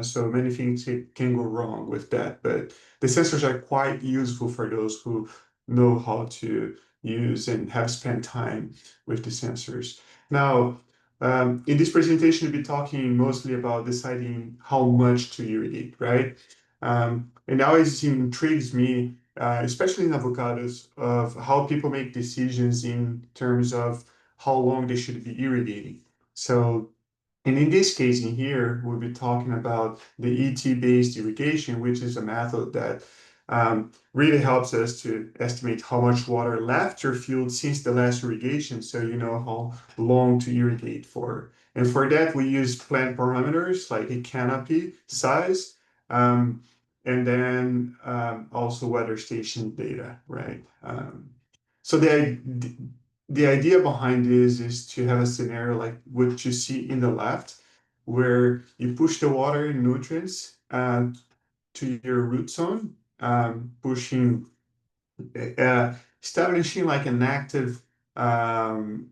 So many things can go wrong with that, but the sensors are quite useful for those who know how to use and have spent time with the sensors. Now, in this presentation, we'll be talking mostly about deciding how much to irrigate, right? And always intrigues me, especially in avocados, of how people make decisions in terms of how long they should be irrigating. So, and in this case in here, we'll be talking about the ET-based irrigation, which is a method that really helps us to estimate how much water left your field since the last irrigation, so you know how long to irrigate for. And for that, we use plant parameters like a canopy size, and then also weather station data, right? So the idea behind this is to have a scenario like what you see in the left, where you push the water and nutrients to your root zone, pushing, establishing like an um,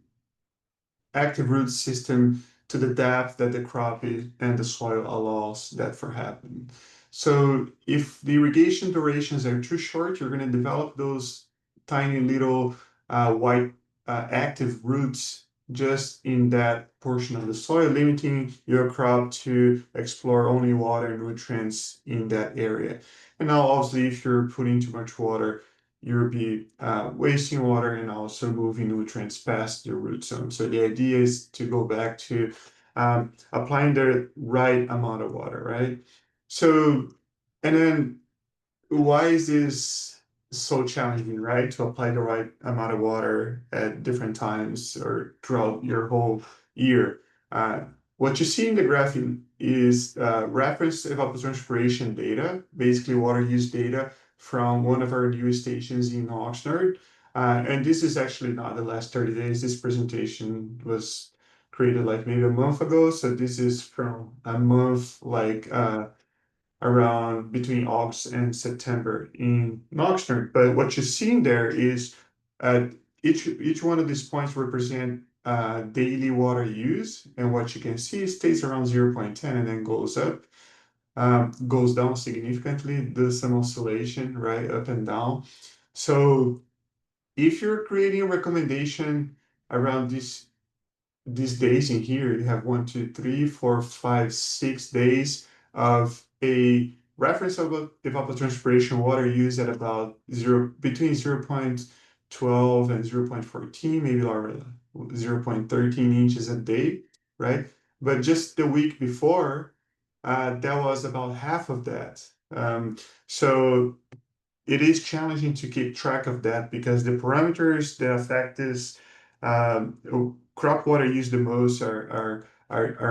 active root system to the depth that the crop is and the soil allows that for happening. So if the irrigation durations are too short, you're going to develop those tiny little white active roots just in that portion of the soil, limiting your crop to explore only water and nutrients in that area. And now obviously if you're putting too much water, you'll be wasting water and also moving nutrients past your root zone. So the idea is to go back to applying the right amount of water, right? So, and then why is this so challenging, right? To apply the right amount of water at different times or throughout your whole year. What you see in the graph is reference evapotranspiration data, basically water use data from one of our new stations in Oxnard. And this is actually not the last 30 days. This presentation was created like maybe a month ago. So this is from a month like around between August and September in Oxnard. But what you're seeing there is each one of these points represent daily water use, and what you can see stays around 0.10 and then goes up, goes down significantly, does some oscillation, right, up and down. So if you're creating a recommendation around these days in here, you have 1, 2, 3, 4, 5, 6 days of a reference of evapotranspiration water use at about between 0.12 and 0.14, maybe or 0.13 inches a day, right? But just the week before, that was about half of that. So it is challenging to keep track of that because the parameters that affect this crop water used the most are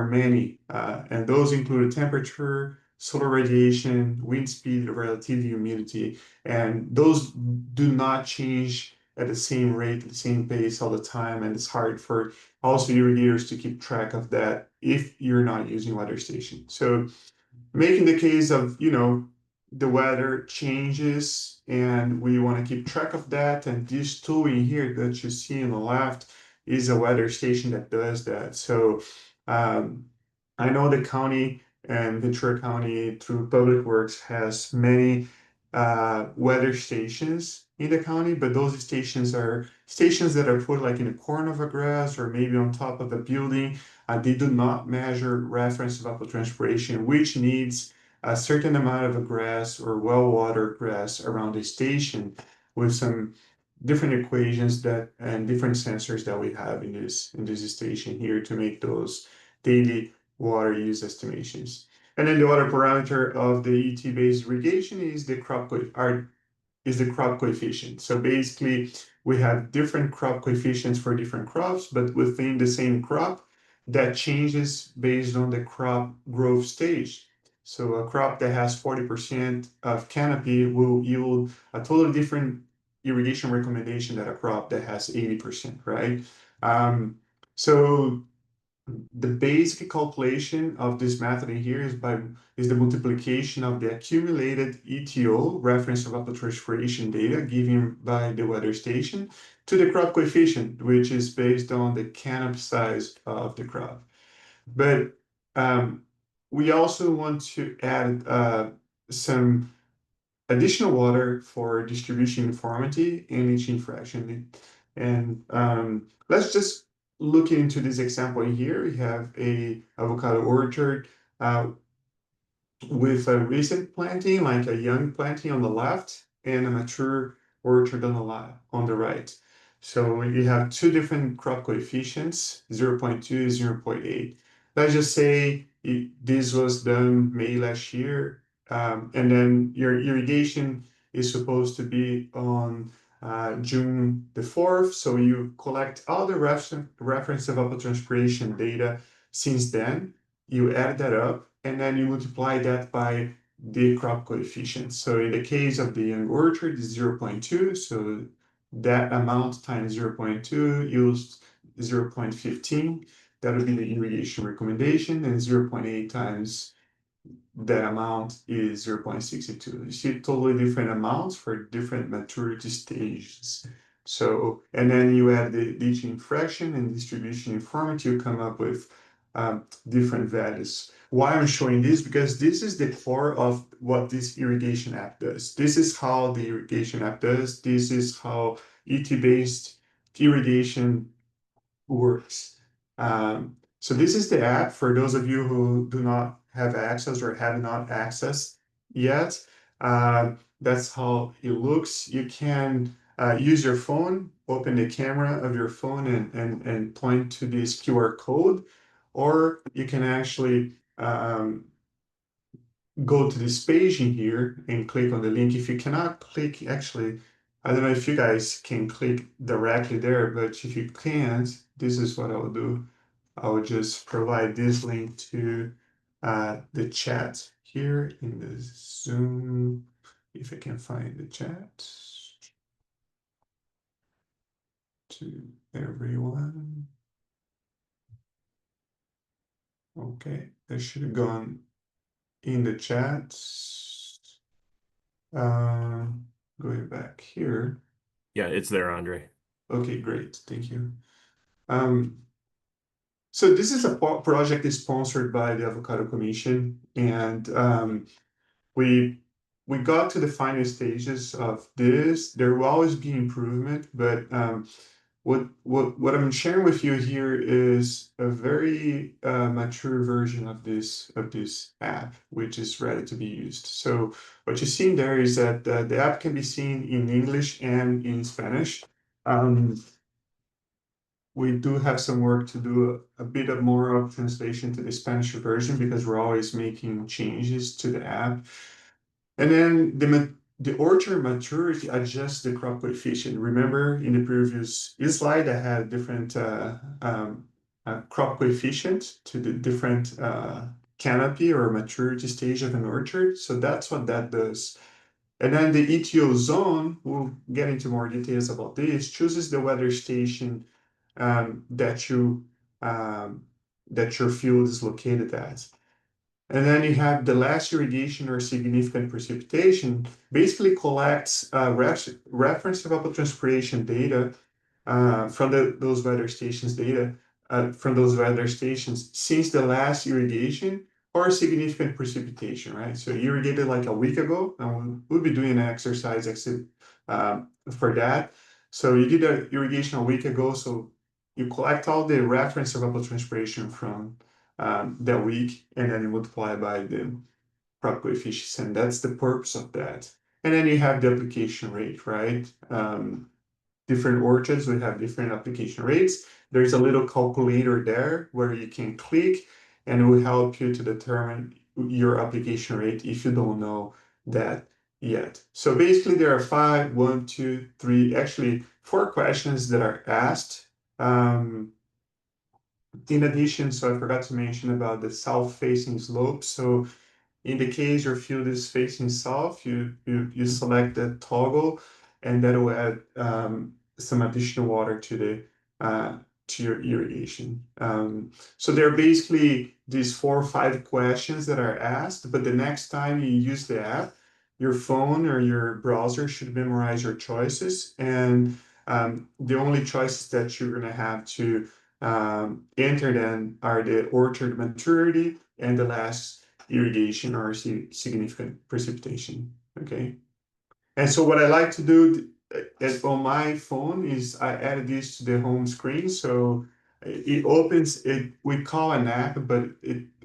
many, and those include temperature, solar radiation, wind speed, relative humidity, and those do not change at the same rate, at the same pace all the time, and it's hard for also irrigators to keep track of that if you're not using weather station. So making the case of, the weather changes and we want to keep track of that. And this tool in here that you see on the left is a weather station that does that. So I know the county and Ventura County through Public Works has many weather stations in the county, but those stations are stations that are put like in a corner of a grass or maybe on top of a building. They do not measure reference evapotranspiration, which needs a certain amount of a grass or well-watered grass around the station with some different equations and different sensors that we have in this station here to make those daily water use estimations. And then the other parameter of the ET-based irrigation is the crop coefficient. So basically, we have different crop coefficients for different crops, but within the same crop, that changes based on the crop growth stage. So a crop that has 40% of canopy will yield a totally different irrigation recommendation than a crop that has 80%, right? So the basic calculation of this method in here is the multiplication of the accumulated ETO, reference evapotranspiration data, given by the weather station, to the crop coefficient, which is based on the canopy size of the crop. But we also want to add some additional water for distribution uniformity and leaching fraction. And let's just look into this example here. We have a avocado orchard with a recent planting, like a young planting on the left, and a mature orchard on the right. So you have two different crop coefficients, 0.2, 0.8. Let's just say this was done May last year, and then your irrigation is supposed to be on June the 4th. So you collect all the reference evapotranspiration data since then, you add that up, and then you multiply that by the crop coefficient. So in the case of the young orchard, it's 0.2. So that amount times 0.2 yields 0.15. That would be the irrigation recommendation, and 0.8 times that amount is 0.62. You see totally different amounts for different maturity stages. So, and then you add the leaching fraction and distribution uniformity, you come up with different values. Why I'm showing this? Because this is the core of what this irrigation app does. This is how the irrigation app does. This is how ET-based irrigation works. So this is the app for those of you who do not have access or have not accessed yet. That's how it looks. You can use your phone, open the camera of your phone and point to this QR code, or you can actually go to this page in here and click on the link. If you cannot click, actually, I don't know if you guys can click directly there, but if you can't, this is what I will do. I will just provide this link to the chat here in the Zoom, if I can find the chat, to everyone. Okay, that should have gone in the chat. Going back here. Yeah, it's there, Andre. Okay, great. Thank you. So this is a project is sponsored by the Avocado Commission, and we got to the final stages of this. There will always be improvement, but what I'm sharing with you here is a very mature version of this app, which is ready to be used. So what you're seeing there is that the app can be seen in English and in Spanish. We do have some work to do, a bit of more of translation to the Spanish version, because we're always making changes to the app. And then the orchard maturity adjusts the crop coefficient. Remember in the previous slide, I had different crop coefficient to the different canopy or maturity stage of an orchard. So that's what that does. And then the ETO zone, we'll get into more details about this, chooses the weather station that your field is located at. And then you have the last irrigation or significant precipitation, basically collects reference evapotranspiration data from those weather stations since the last irrigation or significant precipitation, right? So you irrigated like a week ago, and we'll be doing an exercise for that. So you did an irrigation a week ago, so you collect all the reference evapotranspiration from that week, and then you multiply by the crop coefficients, and that's the purpose of that. And then you have the application rate, right? Different orchards will have different application rates. There's a little calculator there where you can click, and it will help you to determine your application rate if you don't know that yet. So basically there are 4 questions that are asked. In addition, so I forgot to mention about the south-facing slope. So in the case your field is facing south, you select the toggle, and that will add some additional water to your irrigation. So there are basically these 4 or 5 questions that are asked, but the next time you use the app, your phone or your browser should memorize your choices, and the only choices that you're going to have to enter then are the orchard maturity and the last irrigation or significant precipitation. Okay. And so what I like to do on my phone is I add this to the home screen. So it opens it, we call an app, but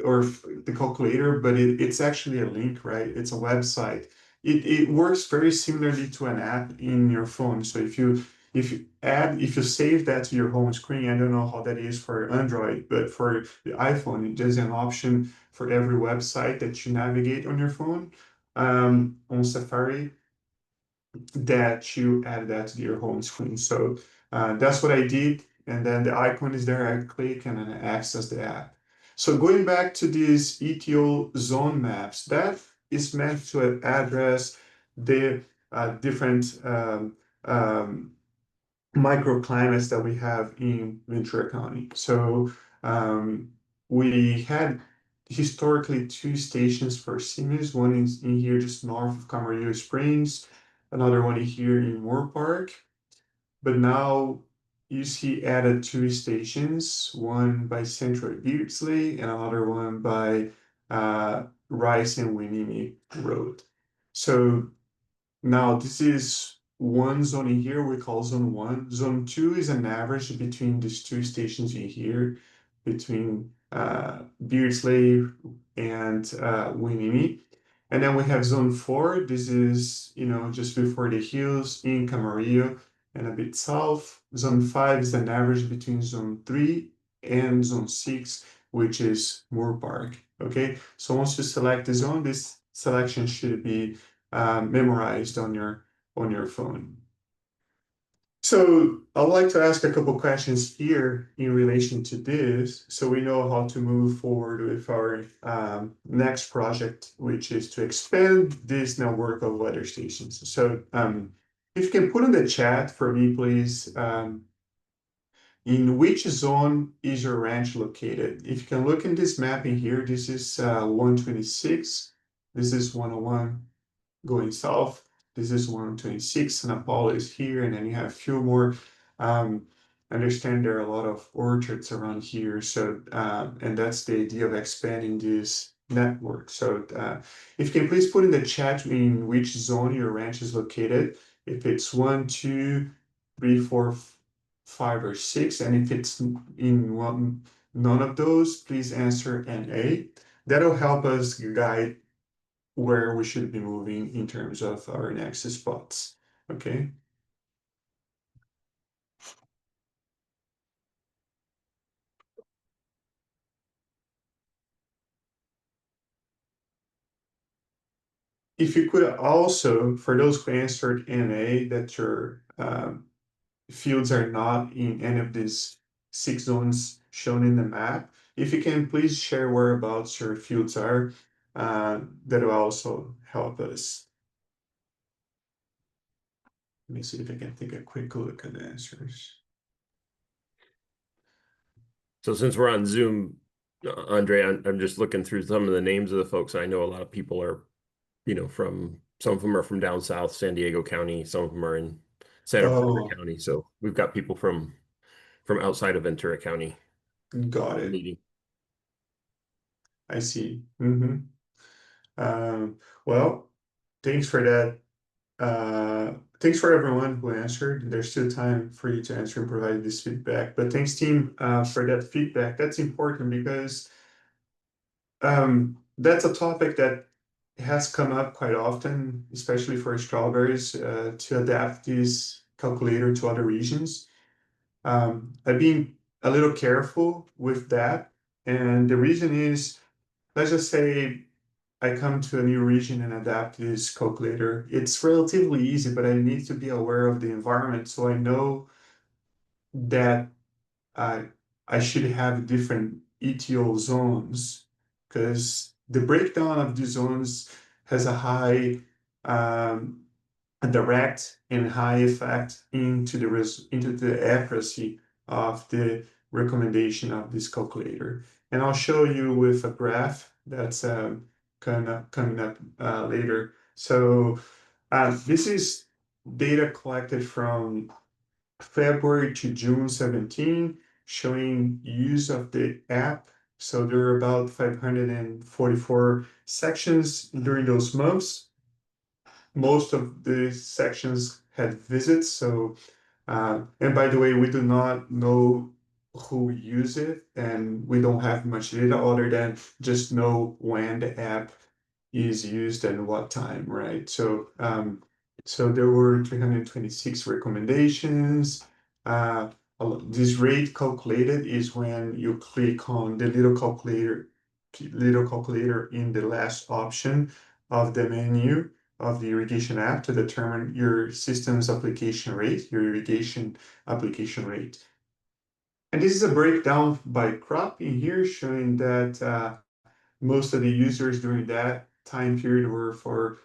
or the calculator, but it's actually a link, right? It's a website. It works very similarly to an app in your phone. So if you save that to your home screen, I don't know how that is for Android, but for the iPhone, there's an option for every website that you navigate on your phone on Safari, that you add that to your home screen. So that's what I did. And then the icon is there, I click and then I access the app. So going back to these ETO zone maps, that is meant to address the different microclimates that we have in Ventura County. So we had historically 2 stations for CMIS. One is in here just north of Camarillo Springs, another one here in Moore Park. But now you see added 2 stations, one by Central Beardsley and another one by Rice and Winnie Road. So now this is one zone in here we call zone 1. Zone 2 is an average between these 2 stations in here, between Beardsley and Winnie. And then we have zone 4. This is, just before the hills in Camarillo and a bit south. Zone 5 is an average between zone 3 and zone 6, which is Moore Park. Okay, so once you select the zone, this selection should be memorized on your phone. So I'd like to ask a couple questions here in relation to this, so we know how to move forward with our next project, which is to expand this network of weather stations. So if you can put in the chat for me, please, in which zone is your ranch located? If you can look in this map in here, this is 126, this is 101 going south. This is 126, and Apollo is here, and then you have a few more understand there are a lot of orchards around here. So, and that's the idea of expanding this network. So, if you can please put in the chat in which zone your ranch is located, if it's 1, 2, 3, 4, 5, or 6, and if it's in none of those, please answer NA. That'll help us guide where we should be moving in terms of our next spots. Okay. If you could also, for those who answered NA, that your fields are not in any of these 6 zones shown in the map, if you can please share whereabouts your fields are, that will also help us. Let me see if I can take a quick look at the answers. So since we're on Zoom, Andre, I'm just looking through some of the names of the folks. I know a lot of people are, from some of them are from down south, San Diego County. Some of them are in Santa Barbara County. So we've got people from outside of Ventura County. Got it. Meeting. I see. Well, thanks for that. Thanks for everyone who answered. There's still time for you to answer and provide this feedback. But thanks, team, for that feedback. That's important because that's a topic that has come up quite often, especially for strawberries, to adapt this calculator to other regions. I've been a little careful with that. And the reason is, let's just say I come to a new region and adapt this calculator. It's relatively easy, but I need to be aware of the environment so I know that I should have different ETO zones, because the breakdown of the zones has a high a direct and high effect into the accuracy of the recommendation of this calculator. And I'll show you with a graph that's coming up later. So this is data collected from February to June 17, showing use of the app. So there are about 544 sections during those months. Most of the sections had visits. So, and by the way, we do not know who use it, and we don't have much data other than just know when the app is used and what time, right? So, so there were 326 recommendations. This rate calculated is when you click on the little calculator in the last option of the menu of the irrigation app to determine your system's application rate, your irrigation application rate. And this is a breakdown by crop in here, showing that most of the users during that time period were for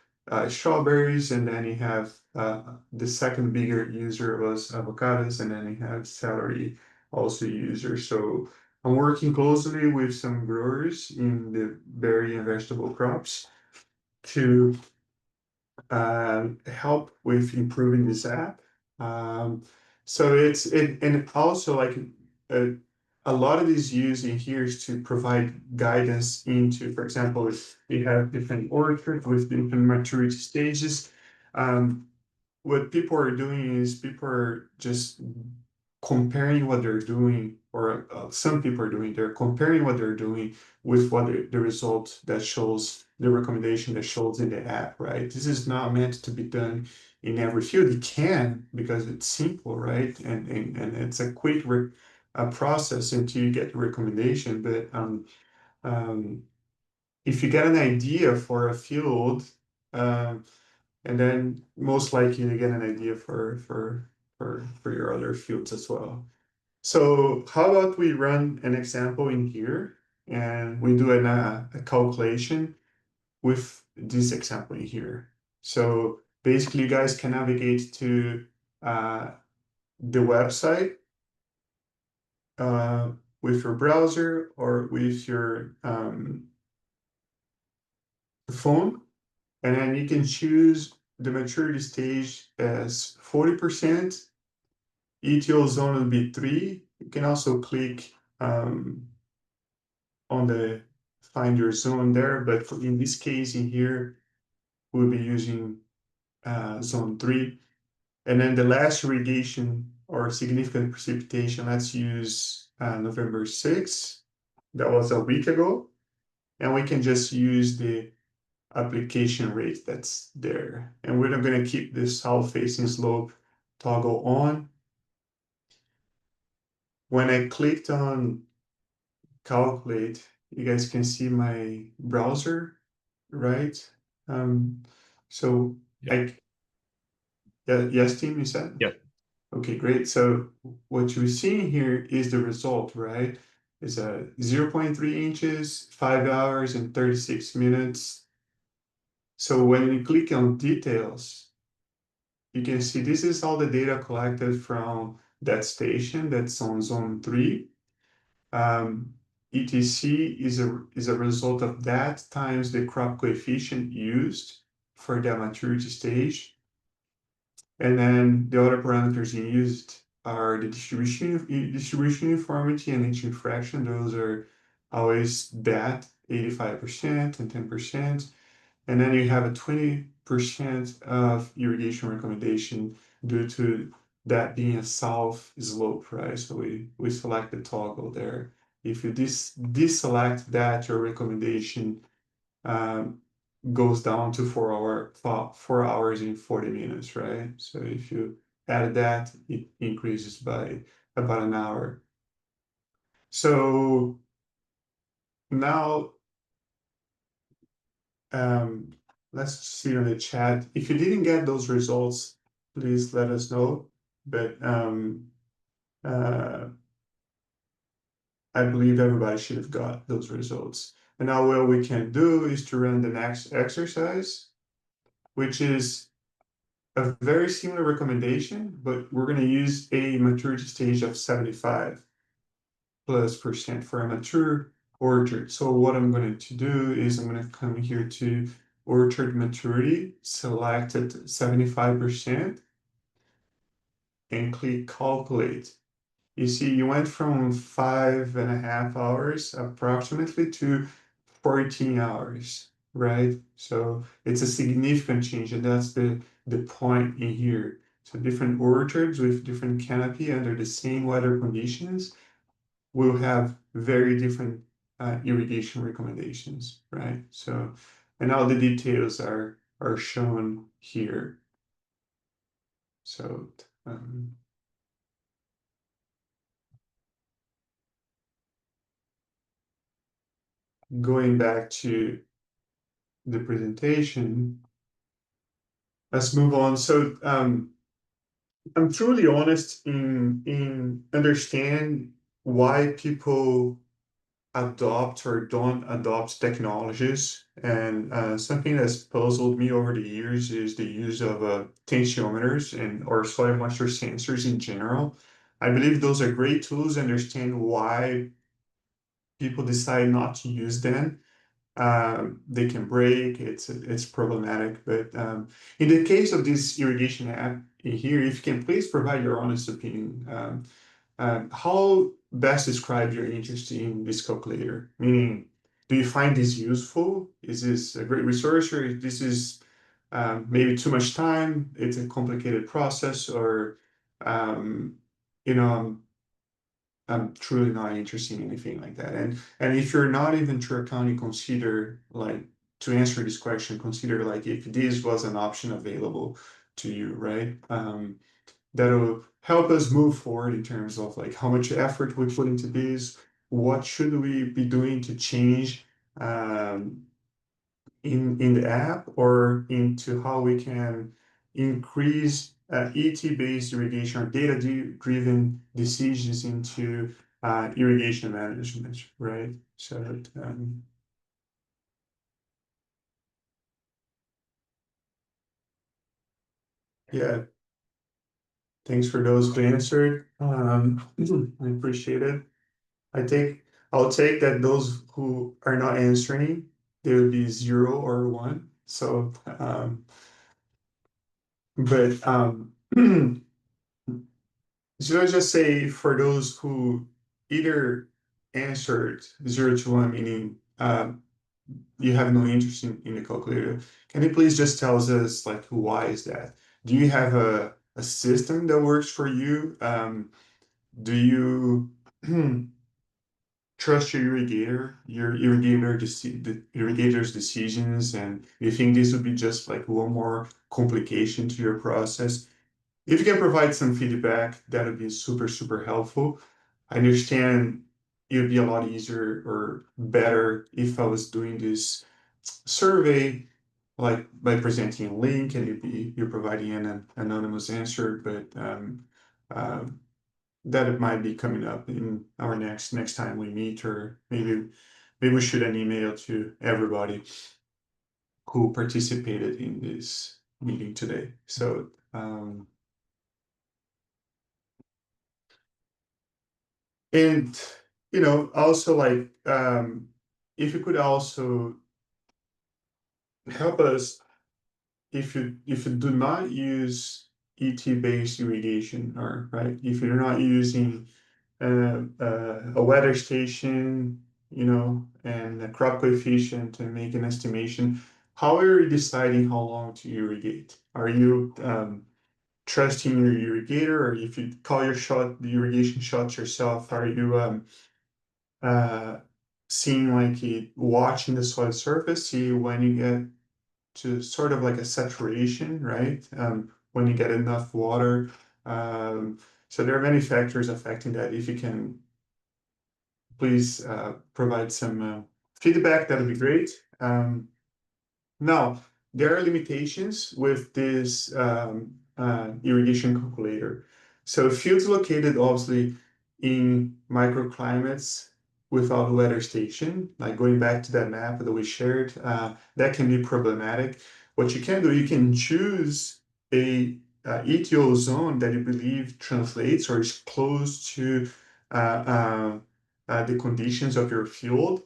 strawberries, and then you have the second bigger user was avocados, and then you have celery also users. So I'm working closely with some growers in the berry and vegetable crops to help with improving this app. So and also like a lot of these used in here is to provide guidance into, for example, if we have different orchards with different maturity stages. What people are doing is people are just comparing what they're doing, or some people are doing, they're comparing what they're doing with what the result that shows, the recommendation that shows in the app, right? This is not meant to be done in every field. It can, because it's simple, right? And it's a quick process until you get the recommendation. But if you get an idea for a field, and then most likely you get an idea for your other fields as well. So how about we run an example in here, and we do a calculation with this example in here. So basically you guys can navigate to the website with your browser or with your phone, and then you can choose the maturity stage as 40%, ETO zone will be 3. You can also click on the find your zone there, but in this case in here, we'll be using zone 3. And then the last irrigation or significant precipitation, let's use November 6th. That was a week ago. And we can just use the application rate that's there. And we're not going to keep this south-facing slope toggle on. When I clicked on calculate, you guys can see my browser, right? So Yeah. yes, Tim, you said? Yeah. Okay, great. So what you're seeing here is the result, right? It's a 0.3 inches, 5 hours and 36 minutes. So when you click on details, you can see this is all the data collected from that station that's on zone 3. ETC is a result of that times the crop coefficient used for the maturity stage. And then the other parameters used are the distribution uniformity and inch fraction. Those are always that 85% and 10%. And then you have a 20% of irrigation recommendation due to that being a south slope, right? So we select the toggle there. If you deselect that, your recommendation goes down to 4 hours and 40 minutes, right? So if you add that, it increases by about an hour. So now let's see on the chat. If you didn't get those results, please let us know. But I believe everybody should have got those results. And now what we can do is to run the next exercise, which is a very similar recommendation, but we're going to use a maturity stage of 75% for a mature orchard. So what I'm going to do is I'm going to come here to orchard maturity, select it 75%, and click calculate. You see, you went from 5.5 hours approximately to 14 hours, right? So it's a significant change, and that's the point in here. So different orchards with different canopy under the same weather conditions will have very different irrigation recommendations, right? So, and all the details are shown here. So, going back to the presentation, let's move on. So, I'm truly honest in understand why people adopt or don't adopt technologies. And something that's puzzled me over the years is the use of tensiometers and or soil moisture sensors in general. I believe those are great tools. I understand why people decide not to use them. They can break, it's problematic. But in the case of this irrigation app in here, if you can please provide your honest opinion. How best describe your interest in this calculator? Meaning, do you find this useful? Is this a great resource, or this is maybe too much time? It's a complicated process, or you know, I'm truly not interested in anything like that. And if you're not in Ventura County, consider like to answer this question, consider like if this was an option available to you, right? That'll help us move forward in terms of like how much effort we put into this, what should we be doing to change in the app, or into how we can increase ET-based irrigation or data-driven decisions into irrigation management, right? So yeah, thanks for those who answered. I appreciate it. I'll take that those who are not answering, there will be 0 or 1. So, but So let's just say for those who either answered 0 to 1, meaning you have no interest in the calculator, can you please just tell us like why is that? Do you have a system that works for you? Do you trust your the irrigator's decisions, and you think this would be just like one more complication to your process? If you can provide some feedback, that would be super, super helpful. I understand it would be a lot easier or better if I was doing this survey, like by presenting a link and you're providing an anonymous answer, but that it might be coming up in our next time we meet, or maybe we shoot an email to everybody who participated in this meeting today. So and also like if you could also help us, if you do not use ET-based irrigation, or right, if you're not using a weather station, and a crop coefficient to make an estimation, how are you deciding how long to irrigate? Are you trusting your irrigator, or if you call the irrigation shots yourself, are you seeing like watching the soil surface, see when you get to sort of like a saturation, right? When you get enough water. So there are many factors affecting that. If you can please provide some feedback, that would be great. Now, there are limitations with this irrigation calculator. So fields located obviously in microclimates without weather station, like going back to that map that we shared, that can be problematic. What you can do, you can choose a ETO zone that you believe translates or is close to the conditions of your field.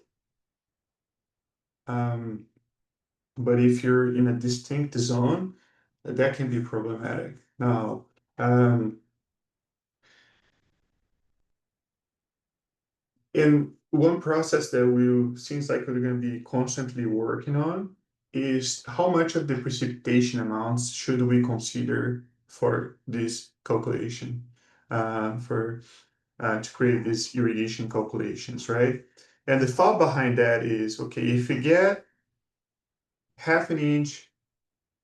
But if you're in a distinct zone, that can be problematic. Now, in one process that seems like we're going to be constantly working on is how much of the precipitation amounts should we consider for this calculation, to create these irrigation calculations, right? And the thought behind that is, okay, if you get half an inch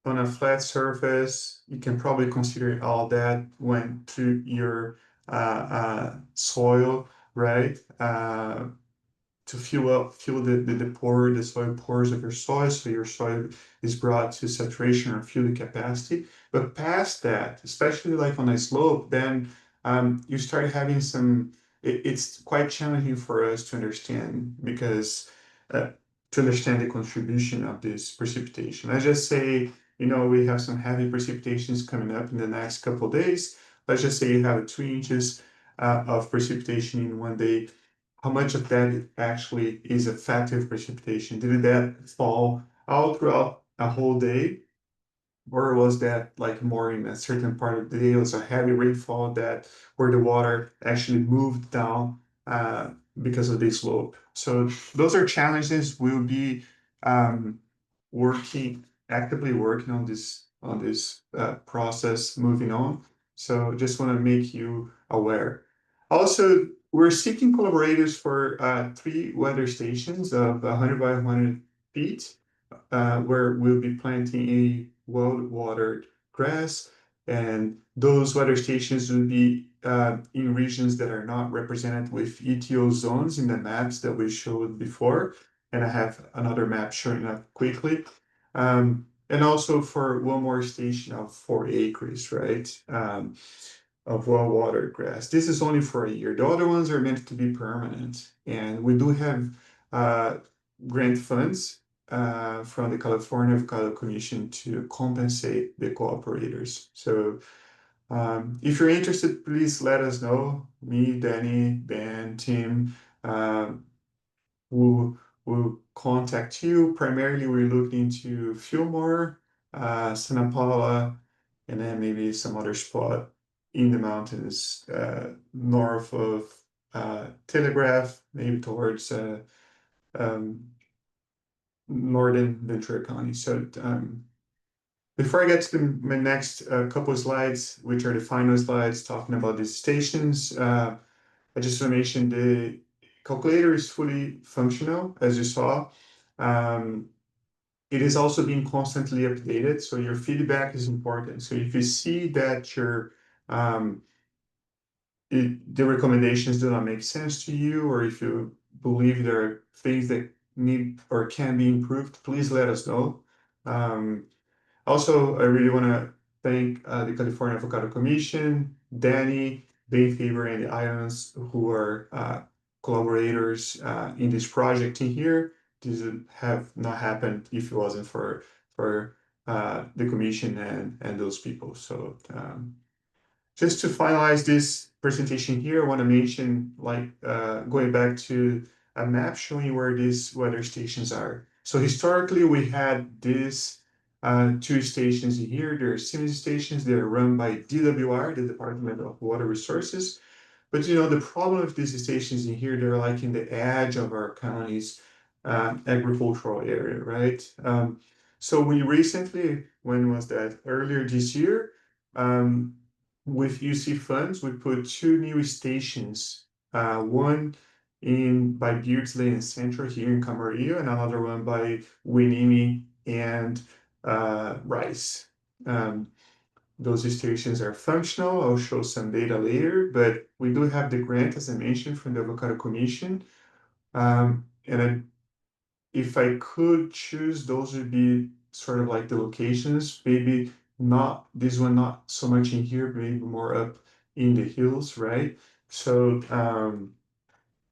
on a flat surface, you can probably consider all that went through your soil, right? To fill the soil pores of your soil, so your soil is brought to saturation or fuel capacity. But past that, especially like on a slope, then you start having it's quite challenging for us to understand, because to understand the contribution of this precipitation. Let's just say, we have some heavy precipitations coming up in the next couple of days. Let's just say you have 2 inches of precipitation in one day. How much of that actually is effective precipitation? Did that fall all throughout a whole day? Or was that like more in a certain part of the day? It was a heavy rainfall where the water actually moved down because of the slope. So those are challenges. We'll be actively working on this process moving on. So just want to make you aware. Also, we're seeking collaborators for 3 weather stations of 100 by 100 feet, where we'll be planting a well-watered grass, and those weather stations will be in regions that are not represented with ETO zones in the maps that we showed before, and I have another map showing up quickly. And also for one more station of 4 acres, right? Of well-watered grass. This is only for a year. The other ones are meant to be permanent, and we do have grant funds from the California Avocado Commission to compensate the cooperators. So if you're interested, please let us know. Me, Danny, Ben, Tim, will contact you. Primarily, we're looking to Fillmore, Santa Paula, and then maybe some other spot in the mountains north of Telegraph, maybe towards northern Ventura County. So before I get to my next couple of slides, which are the final slides talking about these stations, I just want to mention the calculator is fully functional, as you saw. It is also being constantly updated, so your feedback is important. So if you see that your the recommendations do not make sense to you, or if you believe there are things that need or can be improved, please let us know. Also, I really want to thank the California Avocado Commission, Danny, Dave Faber, and the Islands who are collaborators in this project in here. This would have not happened if it wasn't for the commission and those people. So just to finalize this presentation here, I want to mention, going back to a map showing where these weather stations are. So historically, we had these two stations in here. They're Siemens stations. They're run by DWR, the Department of Water Resources. But the problem with these stations in here, they're like in the edge of our county's agricultural area, right? So we recently, when was that? Earlier this year, with UC funds, we put two new stations, one by Beardsley and Central here in Camarillo, and another one by Winini and Rice. Those stations are functional. I'll show some data later, but we do have the grant, as I mentioned, from the Avocado Commission. If I could choose, those would be sort of like the locations, maybe not this one, not so much in here, maybe more up in the hills, right? So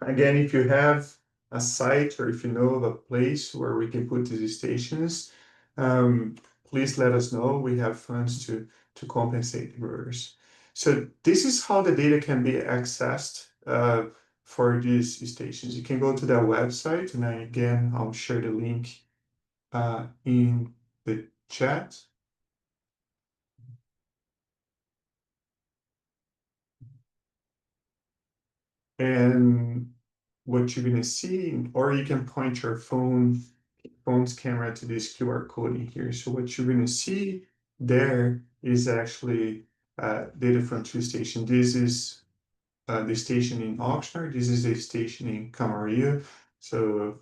again, if you have a site or if you know of a place where we can put these stations, please let us know. We have funds to compensate the growers. So this is how the data can be accessed for these stations. You can go to their website, and again, I'll share the link in the chat. And what you're gonna see, or you can point your phone's camera to this QR code in here. So what you're gonna see there is actually data from two stations. This is the station in Oxnard. This is the station in Camarillo. So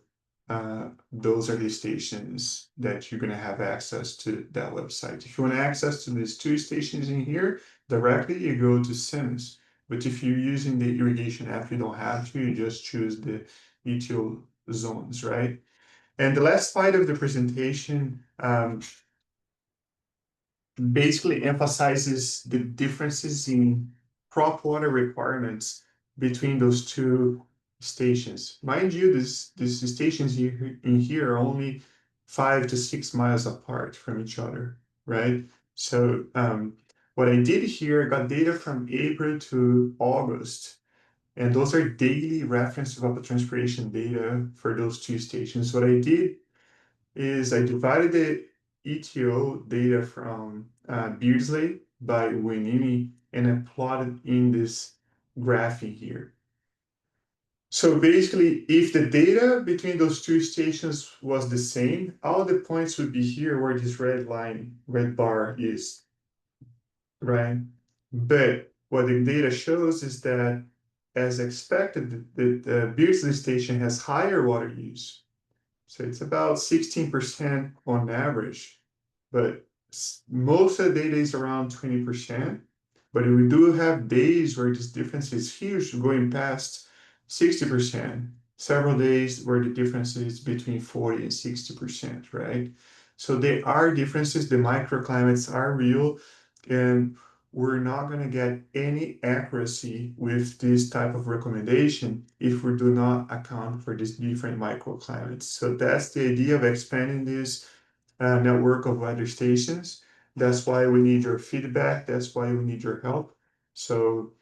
those are the stations that you're going to have access to that website. If you want access to these two stations in here directly, you go to Sims. But if you're using the irrigation app, you don't have to. You just choose the ETO zones, right? And the last slide of the presentation basically emphasizes the differences in crop water requirements between those two stations. Mind you, these stations in here are only 5 to 6 miles apart from each other, right? So what I did here, I got data from April to August, and those are daily reference evapotranspiration data for those two stations. What I did is I divided the ETO data from Beardsley by Winini, and I plotted in this graph in here. So basically, if the data between those two stations was the same, all the points would be here where this red bar is, right? But what the data shows is that, as expected, the Beardsley station has higher water use. So it's about 16% on average, but most of the data is around 20%. But we do have days where this difference is huge, going past 60%. Several days where the difference is between 40 and 60%, right? So there are differences. The microclimates are real, and we're not going to get any accuracy with this type of recommendation if we do not account for these different microclimates. So that's the idea of expanding this network of weather stations. That's why we need your feedback. That's why we need your help. So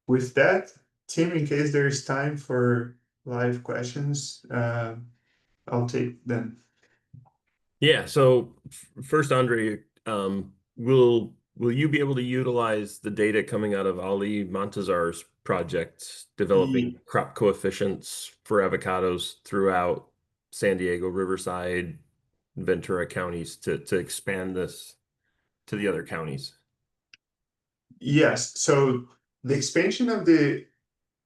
with that, Tim, in case there is time for live questions, I'll take them. Yeah, so first, Andre, we'll will you be able to utilize the data coming out of Ali Montazar's project developing crop coefficients for avocados throughout San Diego, Riverside, Ventura counties to expand this to the other counties? Yes. So the expansion of the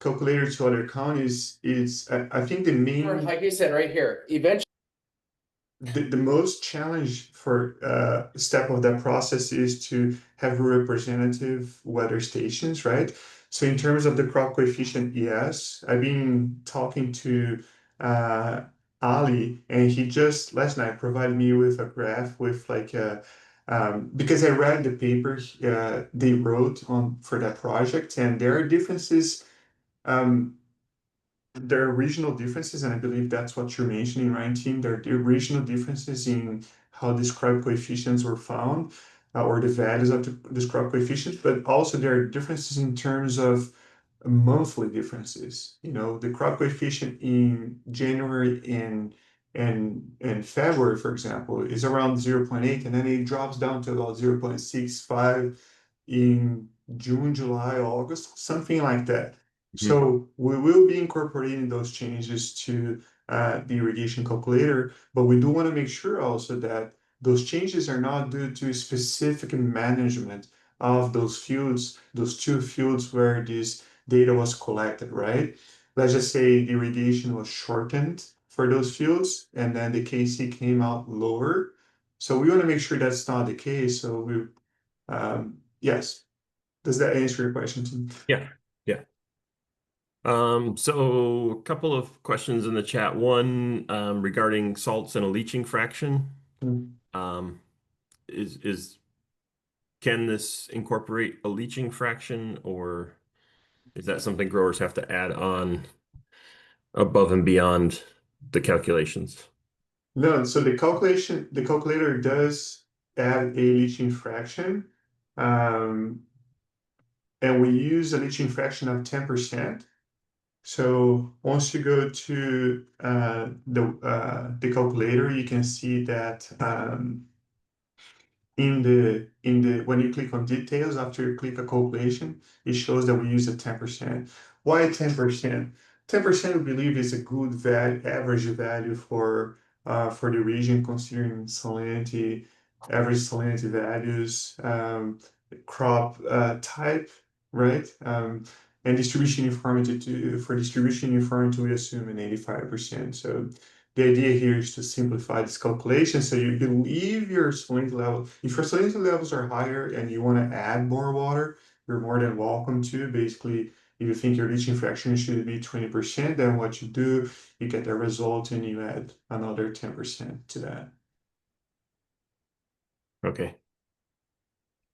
calculator to other counties is, I think, the main, Like you said, right here, eventually. the most challenge for step of that process is to have representative weather stations, right? So in terms of the crop coefficient, yes, I've been talking to Ali, and he just last night provided me with a graph with like a because I read the paper they wrote on for that project, and there are differences. There are regional differences, and I believe that's what you're mentioning, right, team? There are regional differences in how these crop coefficients were found, or the values of this crop coefficient, but also there are differences in terms of monthly differences. You know, the crop coefficient in January and February, for example, is around 0.8, and then it drops down to about 0.65 in June, July, August, something like that. So we will be incorporating those changes to the irrigation calculator, but we do want to make sure also that those changes are not due to specific management of those fields, those 2 fields where this data was collected, right? Let's just say the irrigation was shortened for those fields, and then the KC came out lower. So we want to make sure that's not the case. So we, yes. Does that answer your question, Tim? Yeah. So a couple of questions in the chat. One, regarding salts and a leaching fraction. Mm. Can this incorporate a leaching fraction, or is that something growers have to add on above and beyond the calculations? No, so the calculator does add a leaching fraction, and we use a leaching fraction of 10%. So once you go to the calculator, you can see that in the when you click on details after you click a calculation, it shows that we use a 10%. Why 10%? 10% we believe is a good average value for the region, considering salinity, average salinity values, crop type, right? And distribution uniformity for distribution uniformity, we assume an 85%. So the idea here is to simplify this calculation. So you believe your salinity level, if your salinity levels are higher and you want to add more water, you're more than welcome to. Basically, if you think your leaching fraction should be 20%, then what you do, you get the result and you add another 10% to that. Okay.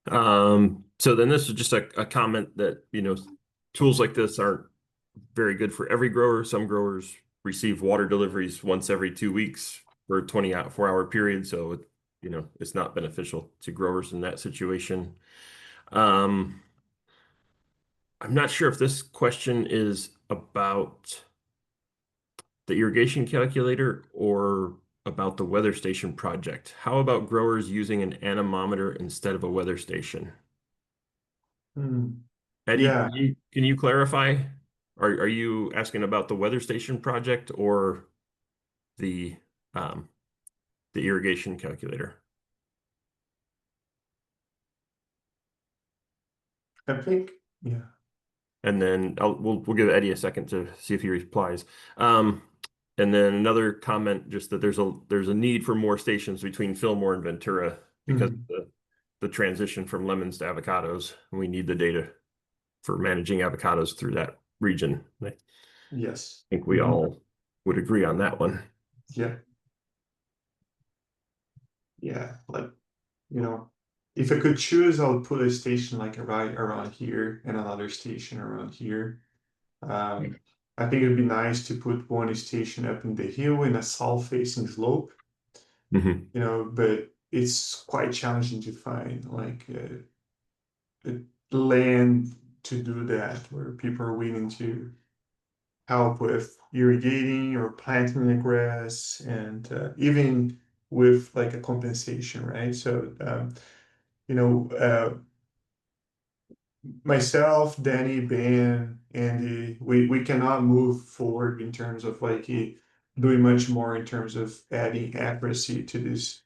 So then this is just a comment that, tools like this aren't very good for every grower. Some growers receive water deliveries once every 2 weeks for a 24-hour period. So, it's not beneficial to growers in that situation. I'm not sure if this question is about the irrigation calculator or about the weather station project. How about growers using an anemometer instead of a weather station? Eddie, Yeah. can you clarify? Are you asking about the weather station project or the irrigation calculator? I think, yeah. And then we'll give Eddie a second to see if he replies. And then another comment, just that there's a need for more stations between Fillmore and Ventura because of the transition from lemons to avocados. We need the data for managing avocados through that region. Yes. I think we all would agree on that one. Yeah. Like, if I could choose, I would put a station like right around here and another station around here. I think it'd be nice to put one station up in the hill in a south-facing slope, but it's quite challenging to find like land to do that where people are willing to help with irrigating or planting the grass and even with like a compensation, right? So myself, Danny, Ben, Andy, we cannot move forward in terms of like doing much more in terms of adding accuracy to this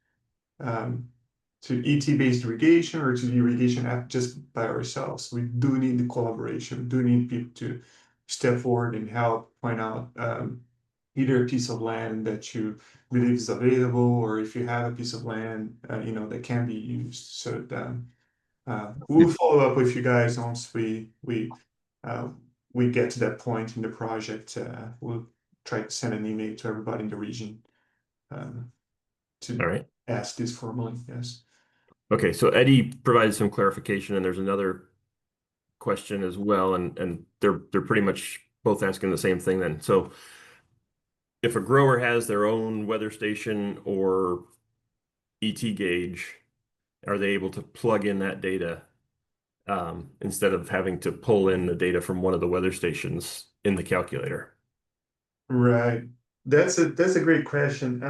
to ET-based irrigation or to the irrigation app just by ourselves. We do need the collaboration. We do need people to step forward and help point out either a piece of land that you believe is available, or if you have a piece of land, that can be used. So we'll follow up with you guys once we get to that point in the project. We'll try to send an email to everybody in the region to All right. ask this formally. Yes. Okay, so Eddie provided some clarification, and there's another question as well, and they're pretty much both asking the same thing then. So if a grower has their own weather station or ET gauge, are they able to plug in that data instead of having to pull in the data from one of the weather stations in the calculator? Right. That's a great question.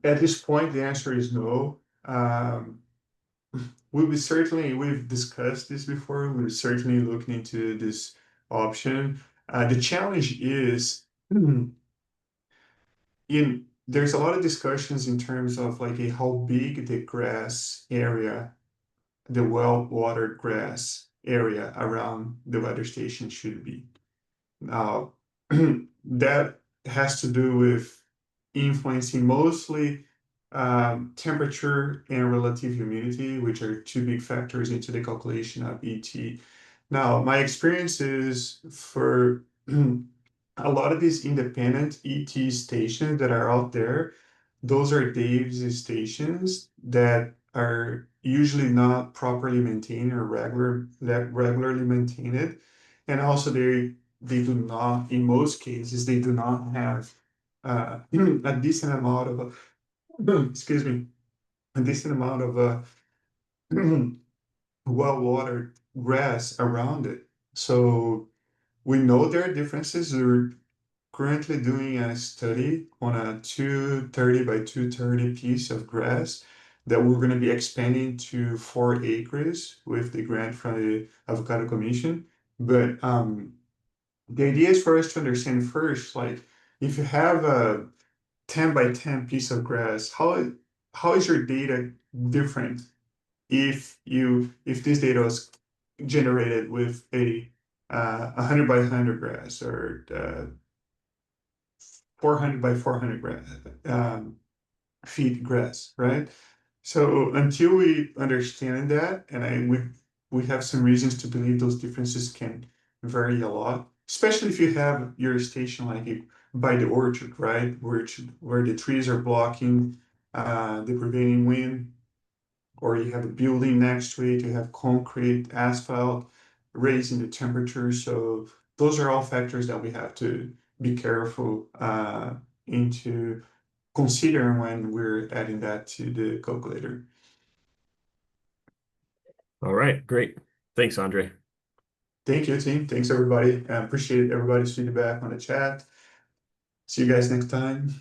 At this point, the answer is no. We've discussed this before. We're certainly looking into this option. The challenge is there's a lot of discussions in terms of like how big the grass area, the well-watered grass area around the weather station should be. Now, that has to do with influencing mostly temperature and relative humidity, which are two big factors into the calculation of ET. Now, my experience is for a lot of these independent ET stations that are out there, those are Dave's stations that are usually not properly maintained or regularly maintained. And also they do not, in most cases, they do not have a decent amount of, excuse me, a decent amount of well-watered grass around it. So we know there are differences. We're currently doing a study on a 230 by 230 piece of grass that we're going to be expanding to 4 acres with the grant from the Avocado Commission. But the idea is for us to understand first, like if you have a 10 by 10 piece of grass, how is your data different if this data was generated with a 100 by 100 grass or 400 by 400 feet grass, right? So until we understand that, and we have some reasons to believe those differences can vary a lot, especially if you have your station like by the orchard, right, where the trees are blocking the prevailing wind, or you have a building next to it, you have concrete, asphalt, raising the temperature. So those are all factors that we have to be careful into considering when we're adding that to the calculator. All right, great. Thanks, Andre. Thank you, team. Thanks, everybody. I appreciate everybody's feedback on the chat. See you guys next time.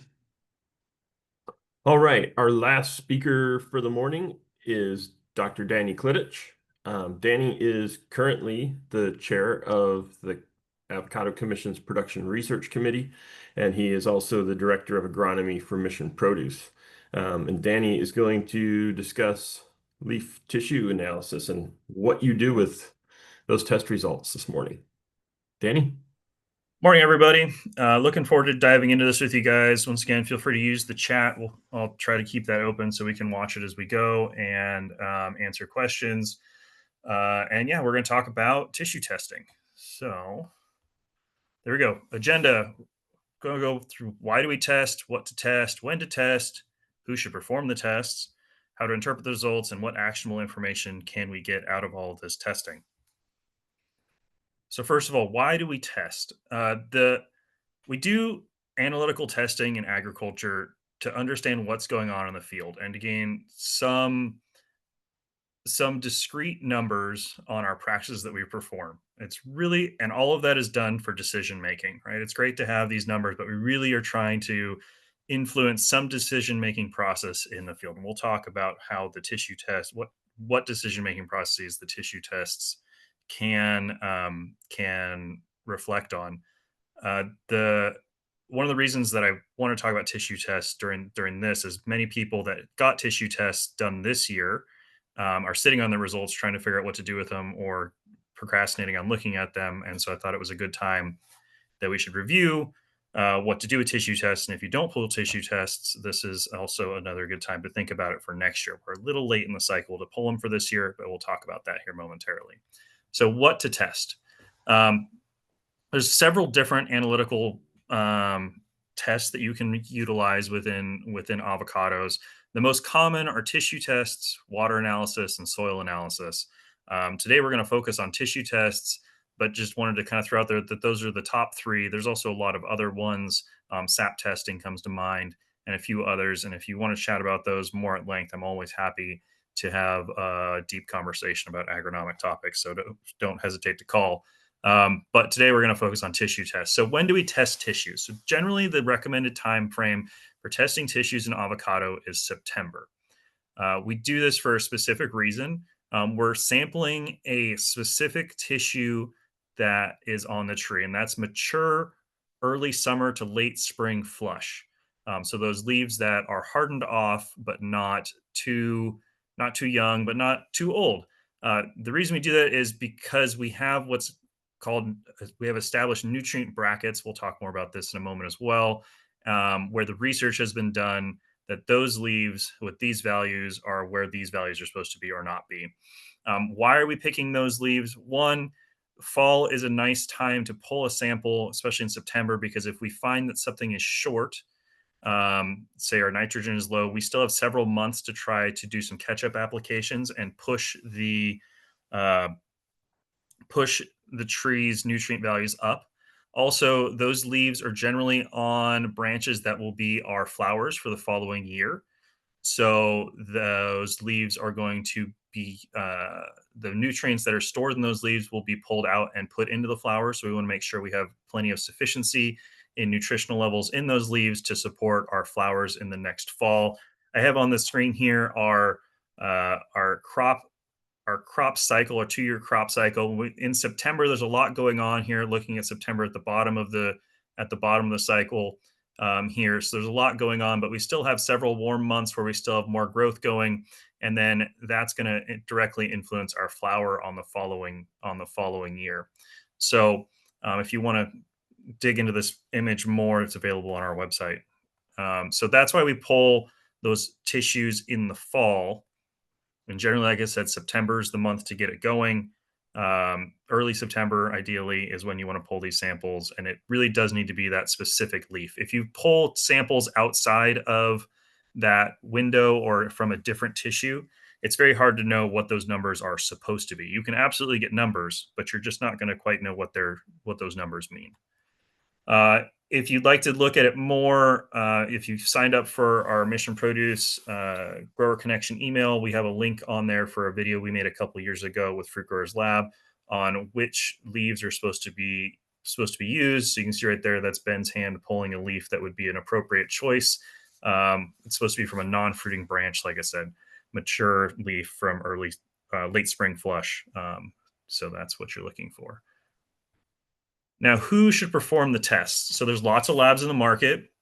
All right, our last speaker for the morning is Dr. Danny Klittich. Danny is currently the chair of the Avocado Commission's Production Research Committee, and he is also the director of agronomy for Mission Produce. And Danny is going to discuss leaf tissue analysis and what you do with those test results this morning. Danny? Morning, everybody. Looking forward to diving into this with you guys. Once again, feel free to use the chat. I'll try to keep that open so we can watch it as we go and answer questions. And yeah, we're going to talk about tissue testing. So there we go. Agenda. Going to go through why do we test, what to test, when to test, who should perform the tests, how to interpret the results, and what actionable information can we get out of all of this testing. So first of all, why do we test? We do analytical testing in agriculture to understand what's going on in the field and to gain some discrete numbers on our practices that we perform. It's really, and all of that is done for decision making, right? It's great to have these numbers, but we really are trying to influence some decision making process in the field. And we'll talk about how the tissue test, what decision-making processes the tissue tests can reflect on. One of the reasons that I want to talk about tissue tests during this is many people that got tissue tests done this year are sitting on the results trying to figure out what to do with them or procrastinating on looking at them. And so I thought it was a good time that we should review what to do with tissue tests. And if you don't pull tissue tests, this is also another good time to think about it for next year. We're a little late in the cycle to pull them for this year, but we'll talk about that here momentarily. So what to test? There's several different analytical tests that you can utilize within avocados. The most common are tissue tests, water analysis, and soil analysis. Today, we're going to focus on tissue tests, but just wanted to kind of throw out there that those are the top three. There's also a lot of other ones. SAP testing comes to mind, and a few others. And if you want to chat about those more at length, I'm always happy to have a deep conversation about agronomic topics. So don't hesitate to call. But today we're going to focus on tissue tests. So when do we test tissues? So generally the recommended time frame for testing tissues in avocado is September. We do this for a specific reason. We're sampling a specific tissue that is on the tree, and that's mature early summer to late spring flush. So those leaves that are hardened off, but not too young, but not too old. The reason we do that is because we have we have established nutrient brackets. We'll talk more about this in a moment as well, where the research has been done that those leaves with these values are where these values are supposed to be or not be. Why are we picking those leaves? One, fall is a nice time to pull a sample, especially in September, because if we find that something is short, say our nitrogen is low, we still have several months to try to do some catch-up applications and push the tree's nutrient values up. Also, those leaves are generally on branches that will be our flowers for the following year. So those leaves are going to be, the nutrients that are stored in those leaves will be pulled out and put into the flowers. So we want to make sure we have plenty of sufficiency in nutritional levels in those leaves to support our flowers in the next fall. I have on the screen here our crop cycle, or 2-year crop cycle. In September, there's a lot going on here. Looking at September at the bottom of the cycle here, so there's a lot going on, but we still have several warm months where we still have more growth going, and then that's going to directly influence our flower on the following year. So if you want to dig into this image more, it's available on our website. So that's why we pull those tissues in the fall. And generally, like I said, September is the month to get it going. Early September, ideally, is when you want to pull these samples. And it really does need to be that specific leaf. If you pull samples outside of that window or from a different tissue, it's very hard to know what those numbers are supposed to be. You can absolutely get numbers, but you're just not going to quite know what those numbers mean. If you'd like to look at it more, if you've signed up for our Mission Produce Grower Connection email, we have a link on there for a video we made a couple years ago with Fruit Growers Lab on which leaves are supposed to be used. So you can see right there, that's Ben's hand pulling a leaf that would be an appropriate choice. It's supposed to be from a non-fruiting branch, like I said, mature leaf from late spring flush. So that's what you're looking for. Now, who should perform the tests? So there's lots of labs in the market.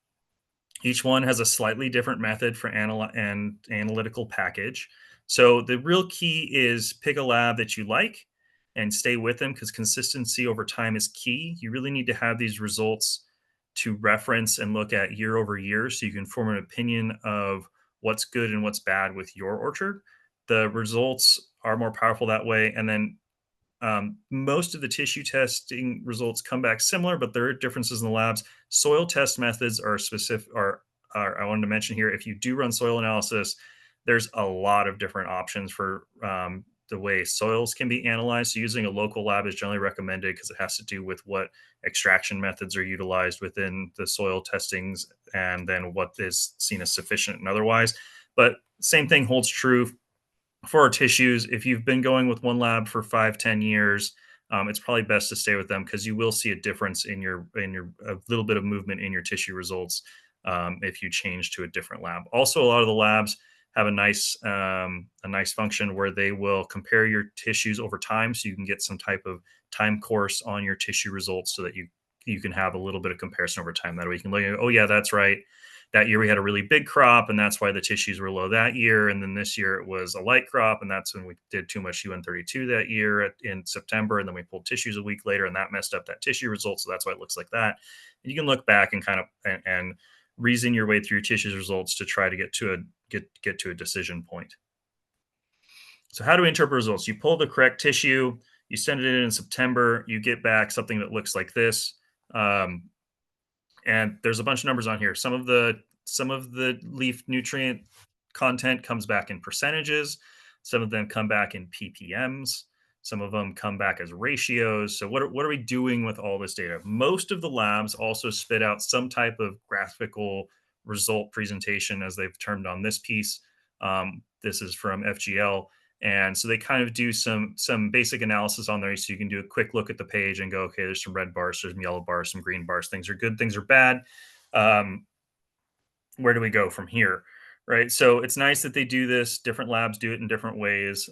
Each one has a slightly different method for analytical package. So the real key is pick a lab that you like and stay with them, because consistency over time is key. You really need to have these results to reference and look at year over year so you can form an opinion of what's good and what's bad with your orchard. The results are more powerful that way. And then most of the tissue testing results come back similar, but there are differences in the labs. Soil test methods are specific. I wanted to mention here, if you do run soil analysis, there's a lot of different options for the way soils can be analyzed. So using a local lab is generally recommended because it has to do with what extraction methods are utilized within the soil testings and then what is seen as sufficient and otherwise. But same thing holds true for our tissues. If you've been going with one lab for 5-10 years, it's probably best to stay with them, because you will see a difference in your a little bit of movement in your tissue results if you change to a different lab. Also, a lot of the labs have a nice function where they will compare your tissues over time, so you can get some type of time course on your tissue results, so that you can have a little bit of comparison over time. That way you can look at, oh yeah, that's right, that year we had a really big crop, and that's why the tissues were low that year. And then this year it was a light crop, and that's when we did too much UN32 that year in September, and then we pulled tissues a week later, and that messed up that tissue result. So that's why it looks like that. And you can look back and kind of and reason your way through your tissues results to try to get to a decision point. So how do we interpret results? You pull the correct tissue, you send it in September, you get back something that looks like this. And there's a bunch of numbers on here. Some of the leaf nutrient content comes back in percentages. Some of them come back in ppms. Some of them come back as ratios. So what are we doing with all this data? Most of the labs also spit out some type of graphical result presentation, as they've termed on this piece. This is from FGL. And so they kind of do some basic analysis on there, so you can do a quick look at the page and go, okay, there's some red bars, there's some yellow bars, some green bars. Things are good, things are bad. Where do we go from here? Right. So it's nice that they do this. Different labs do it in different ways.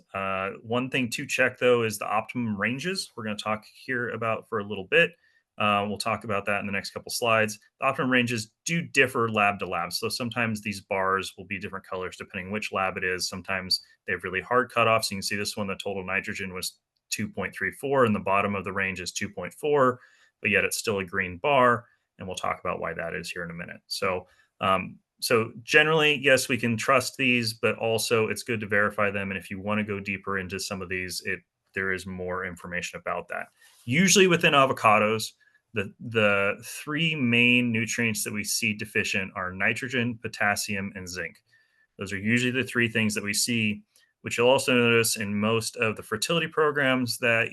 One thing to check, though, is the optimum ranges. We're going to talk here about for a little bit. We'll talk about that in the next couple slides. The optimum ranges do differ lab to lab. So sometimes these bars will be different colors depending which lab it is. Sometimes they have really hard cutoffs. You can see this one, the total nitrogen was 2.34, and the bottom of the range is 2.4, but yet it's still a green bar. And we'll talk about why that is here in a minute. So generally, yes, we can trust these, but also it's good to verify them. And if you want to go deeper into some of these, there is more information about that. Usually within avocados, the three main nutrients that we see deficient are nitrogen, potassium, and zinc. Those are usually the three things that we see, which you'll also notice in most of the fertility programs that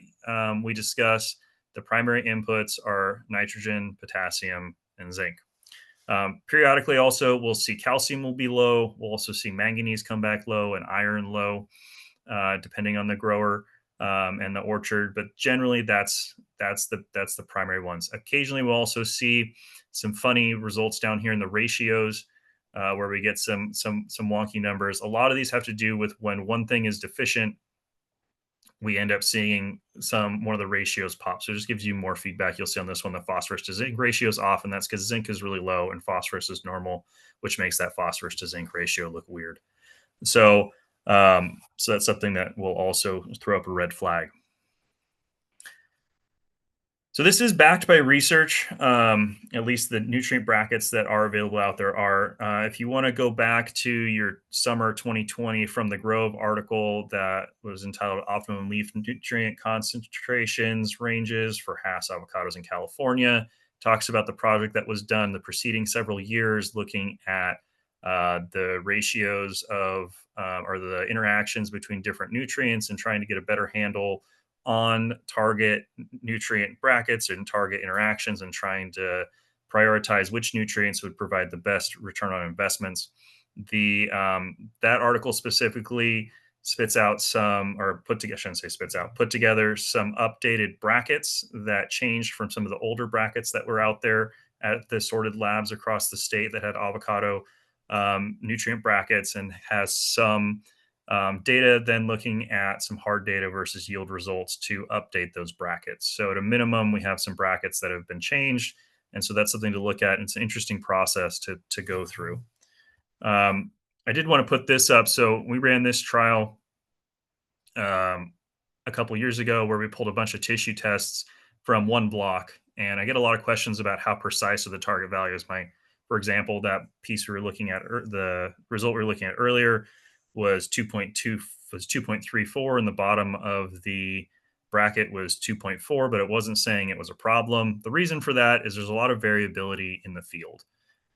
we discuss. The primary inputs are nitrogen, potassium, and zinc. Periodically also, we'll see calcium will be low. We'll also see manganese come back low and iron low, depending on the grower and the orchard. But generally, that's the primary ones. Occasionally, we'll also see some funny results down here in the ratios, where we get some wonky numbers. A lot of these have to do with when one thing is deficient, we end up seeing one of the ratios pop. So it just gives you more feedback. You'll see on this one, the phosphorus to zinc ratio is off, and that's because zinc is really low and phosphorus is normal, which makes that phosphorus to zinc ratio look weird. So that's something that will also throw up a red flag. So this is backed by research. At least the nutrient brackets that are available out there are. If you want to go back to your summer 2020 From the Grove article that was entitled Optimum Leaf Nutrient Concentrations Ranges for Hass Avocados in California, talks about the project that was done the preceding several years, looking at the ratios of or the interactions between different nutrients and trying to get a better handle on target nutrient brackets and target interactions, and trying to prioritize which nutrients would provide the best return on investments. That article specifically spits out put together some updated brackets that changed from some of the older brackets that were out there at the sorted labs across the state that had avocado nutrient brackets, and has some data then looking at some hard data versus yield results to update those brackets. So at a minimum, we have some brackets that have been changed. And so that's something to look at. And it's an interesting process to go through. I did want to put this up. So we ran this trial a couple years ago where we pulled a bunch of tissue tests from one block. And I get a lot of questions about how precise are the target values. For example, that piece we were looking at, the result we were looking at earlier, was 2.34, and the bottom of the bracket was 2.4, but it wasn't saying it was a problem. The reason for that is there's a lot of variability in the field,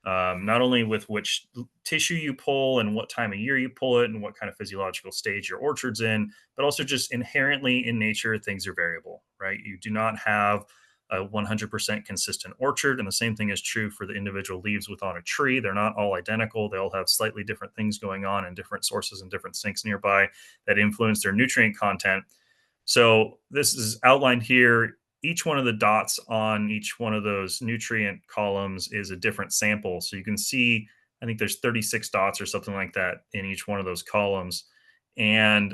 not only with which tissue you pull and what time of year you pull it and what kind of physiological stage your orchard's in, but also just inherently in nature, things are variable, right? You do not have a 100% consistent orchard. And the same thing is true for the individual leaves within a tree. They're not all identical. They all have slightly different things going on and different sources and different sinks nearby that influence their nutrient content. So this is outlined here. Each one of the dots on each one of those nutrient columns is a different sample. So you can see I think there's 36 dots or something like that in each one of those columns. And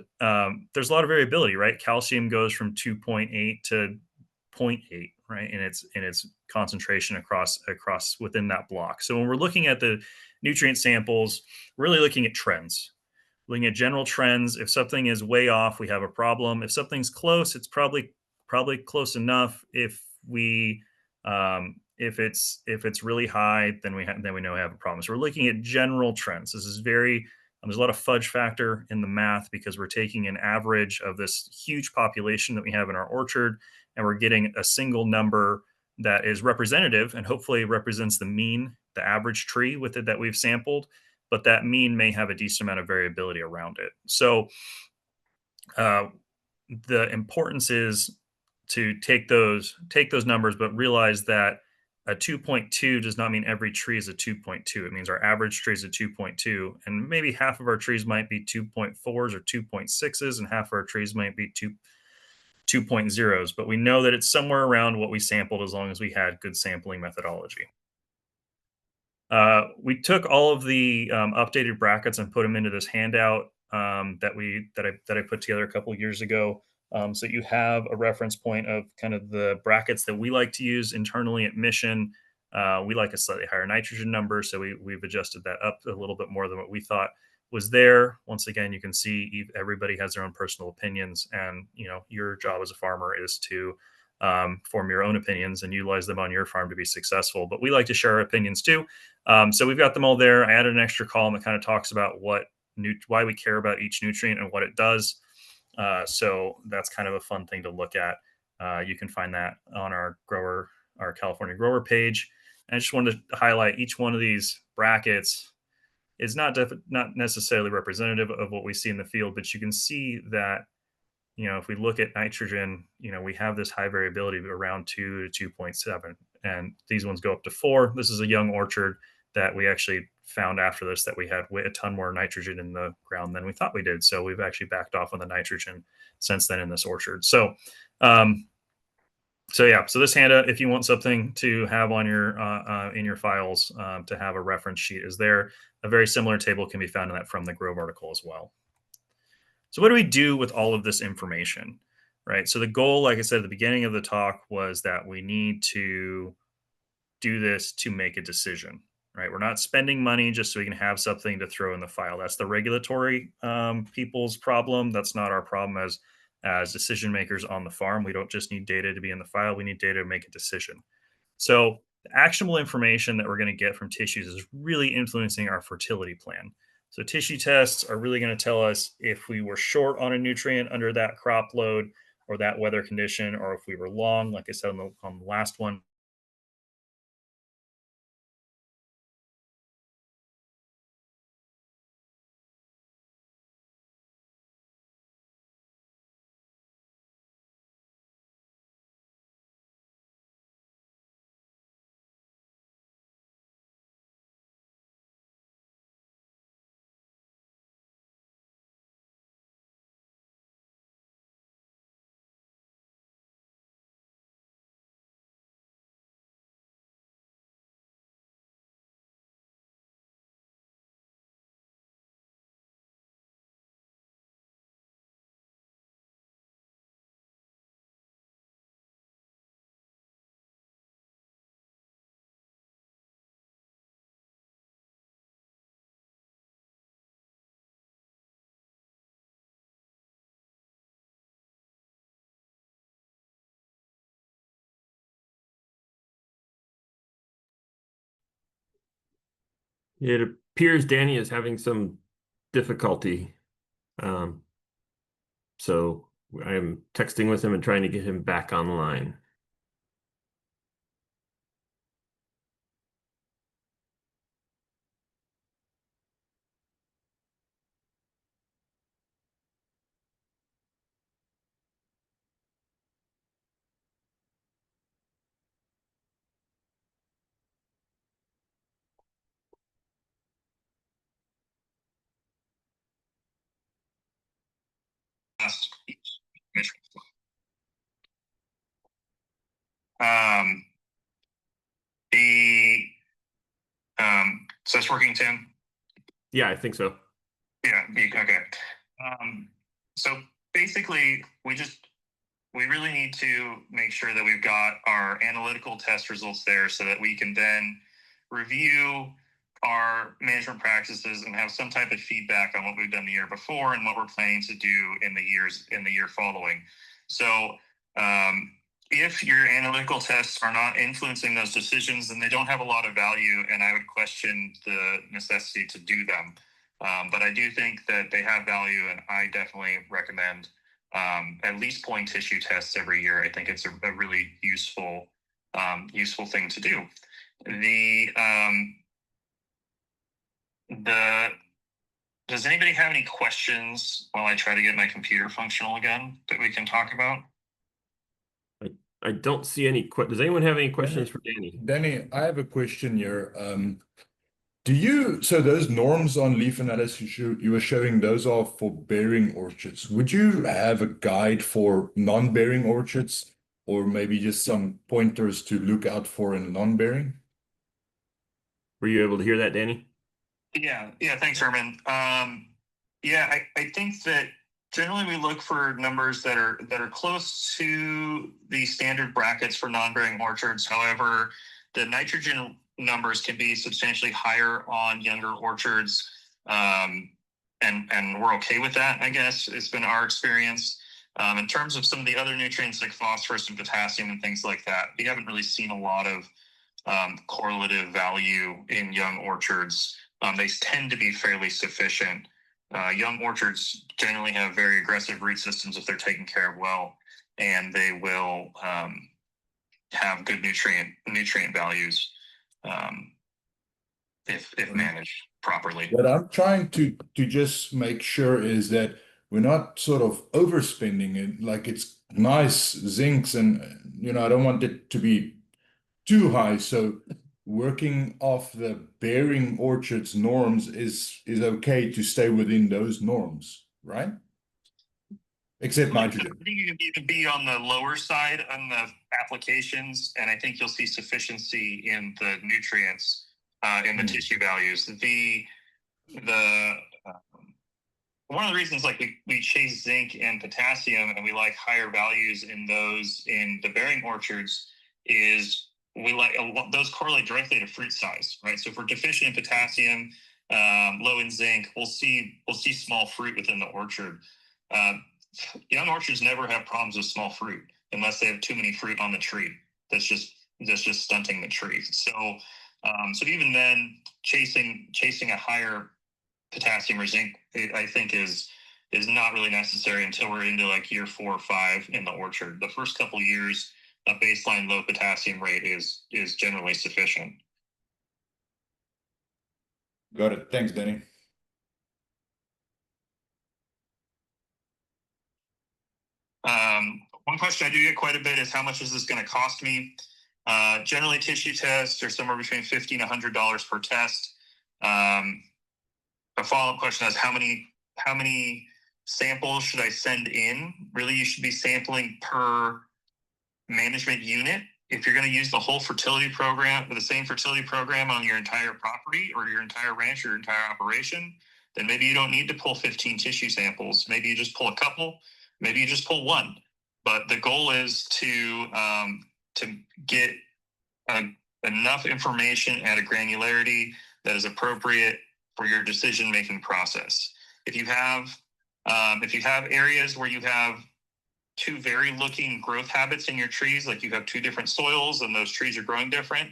there's a lot of variability, right? Calcium goes from 2.8 to 0.8, right? And its concentration across within that block. So when we're looking at the nutrient samples, we're really looking at trends, looking at general trends. If something is way off, we have a problem. If something's close, it's probably close enough. If it's really high, then we know we have a problem. So we're looking at general trends. This is very there's a lot of fudge factor in the math because we're taking an average of this huge population that we have in our orchard, and we're getting a single number that is representative and hopefully represents the mean, the average tree with it that we've sampled, but that mean may have a decent amount of variability around it. So the importance is to take those numbers, but realize that a 2.2 does not mean every tree is a 2.2. It means our average tree is a 2.2, and maybe half of our trees might be 2.4s or 2.6s, and half of our trees might be 2.0s. But we know that it's somewhere around what we sampled as long as we had good sampling methodology. We took all of the updated brackets and put them into this handout that I put together a couple years ago. So you have a reference point of kind of the brackets that we like to use internally at Mission. We like a slightly higher nitrogen number, so we've adjusted that up a little bit more than what we thought was there. Once again, you can see everybody has their own personal opinions, and your job as a farmer is to form your own opinions and utilize them on your farm to be successful. But we like to share our opinions too. So we've got them all there. I added an extra column that kind of talks about why we care about each nutrient and what it does. So that's kind of a fun thing to look at. You can find that on our California grower page. And I just wanted to highlight each one of these brackets is not necessarily representative of what we see in the field, but you can see that, if we look at nitrogen, we have this high variability of around 2 to 2.7, and these ones go up to 4. This is a young orchard that we actually found after this that we had a ton more nitrogen in the ground than we thought we did. So we've actually backed off on the nitrogen since then in this orchard. So, so this handout, if you want something to have on your in your files to have a reference sheet, is there. A very similar table can be found in that From the Grove article as well. So what do we do with all of this information, right? So the goal, like I said at the beginning of the talk, was that we need to do this to make a decision, right? We're not spending money just so we can have something to throw in the file. That's the regulatory people's problem. That's not our problem as decision makers on the farm. We don't just need data to be in the file. We need data to make a decision. So the actionable information that we're going to get from tissues is really influencing our fertility plan. So tissue tests are really going to tell us if we were short on a nutrient under that crop load or that weather condition, or if we were long, like I said on the last one. It appears Danny is having some difficulty. So I'm texting with him and trying to get him back online. Is this working, Tim? Yeah, I think so. Yeah, okay. So basically, we really need to make sure that we've got our analytical test results there so that we can then review our management practices and have some type of feedback on what we've done the year before and what we're planning to do in the year following. So if your analytical tests are not influencing those decisions, then they don't have a lot of value, and I would question the necessity to do them. But I do think that they have value, and I definitely recommend at least pulling tissue tests every year. I think it's a really useful thing to do. Does anybody have any questions while I try to get my computer functional again that we can talk about? I don't see any. Does anyone have any questions for Danny? Danny, I have a question here. So those norms on leaf analysis you were showing, those are for bearing orchards. Would you have a guide for non-bearing orchards, or maybe just some pointers to look out for in non-bearing? Were you able to hear that, Danny? Yeah. Thanks, Herman. Yeah, I think that generally we look for numbers that are close to the standard brackets for non-bearing orchards. However, the nitrogen numbers can be substantially higher on younger orchards, and we're okay with that, I guess. It's been our experience. In terms of some of the other nutrients like phosphorus and potassium and things like that, we haven't really seen a lot of correlative value in young orchards. They tend to be fairly sufficient. Young orchards generally have very aggressive root systems if they're taken care of well, and they will have good nutrient values if managed properly. What I'm trying to just make sure is that we're not sort of overspending it. Like, it's nice zincs, and I don't want it to be too high. So working off the bearing orchards norms is okay to stay within those norms, right? Except nitrogen. I think you can even be on the lower side on the applications, and I think you'll see sufficiency in the nutrients in the tissue values. One of the reasons we chase zinc and potassium and we like higher values in those in the bearing orchards is we like those correlate directly to fruit size, right? So if we're deficient in potassium, low in zinc, we'll see small fruit within the orchard. Young orchards never have problems with small fruit unless they have too many fruit on the tree. That's just stunting the tree. So even then, chasing a higher potassium or zinc, I think is not really necessary until we're into year 4 or 5 in the orchard. The first couple of years, a baseline low potassium rate is generally sufficient. Got it. Thanks, Danny. One question I do get quite a bit is how much is this going to cost me? Generally, tissue tests are somewhere between $50 and $100 per test. A follow-up question is how many samples should I send in? Really, you should be sampling per management unit. If you're going to use the whole fertility program, with the same fertility program on your entire property or your entire ranch or your entire operation, then maybe you don't need to pull 15 tissue samples. Maybe you just pull a couple. Maybe you just pull one. But the goal is to get enough information at a granularity that is appropriate for your decision-making process. If you have areas where you have two very-looking growth habits in your trees, like you have 2 different soils and those trees are growing different,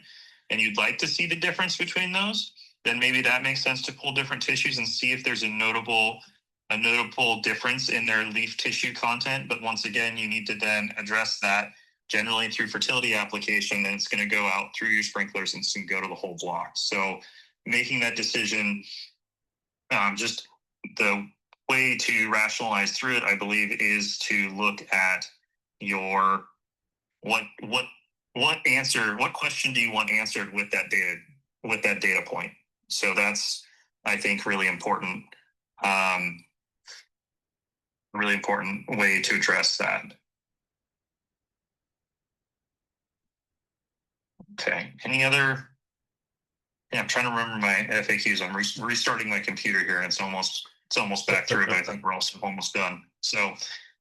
and you'd like to see the difference between those, then maybe that makes sense to pull different tissues and see if there's a notable difference in their leaf tissue content. But once again, you need to then address that generally through fertility application, and it's going to go out through your sprinklers and it's going to go to the whole block. So making that decision, just the way to rationalize through it, I believe, is to look at your what question do you want answered with that data point. So that's, I think, really important way to address that. Okay. Any other Yeah, I'm trying to remember my FAQs. I'm restarting my computer here, and it's almost back through, but I think we're also almost done. So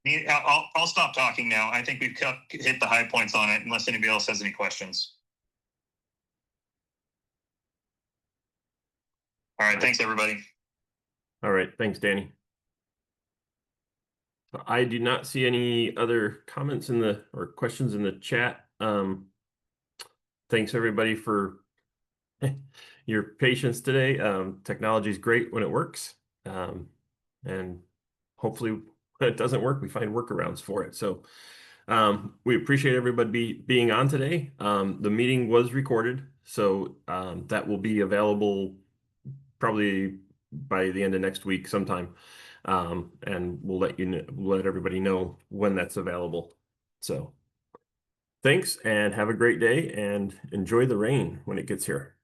I'll stop talking now. I think we've hit the high points on it, unless anybody else has any questions. All right, thanks everybody. All right, thanks, Danny. I do not see any other comments or questions in the chat. Thanks everybody for your patience today. Technology is great when it works. And hopefully when it doesn't work, we find workarounds for it. So we appreciate everybody being on today. The meeting was recorded, so that will be available probably by the end of next week sometime. And we'll let everybody know when that's available. So thanks and have a great day and enjoy the rain when it gets here.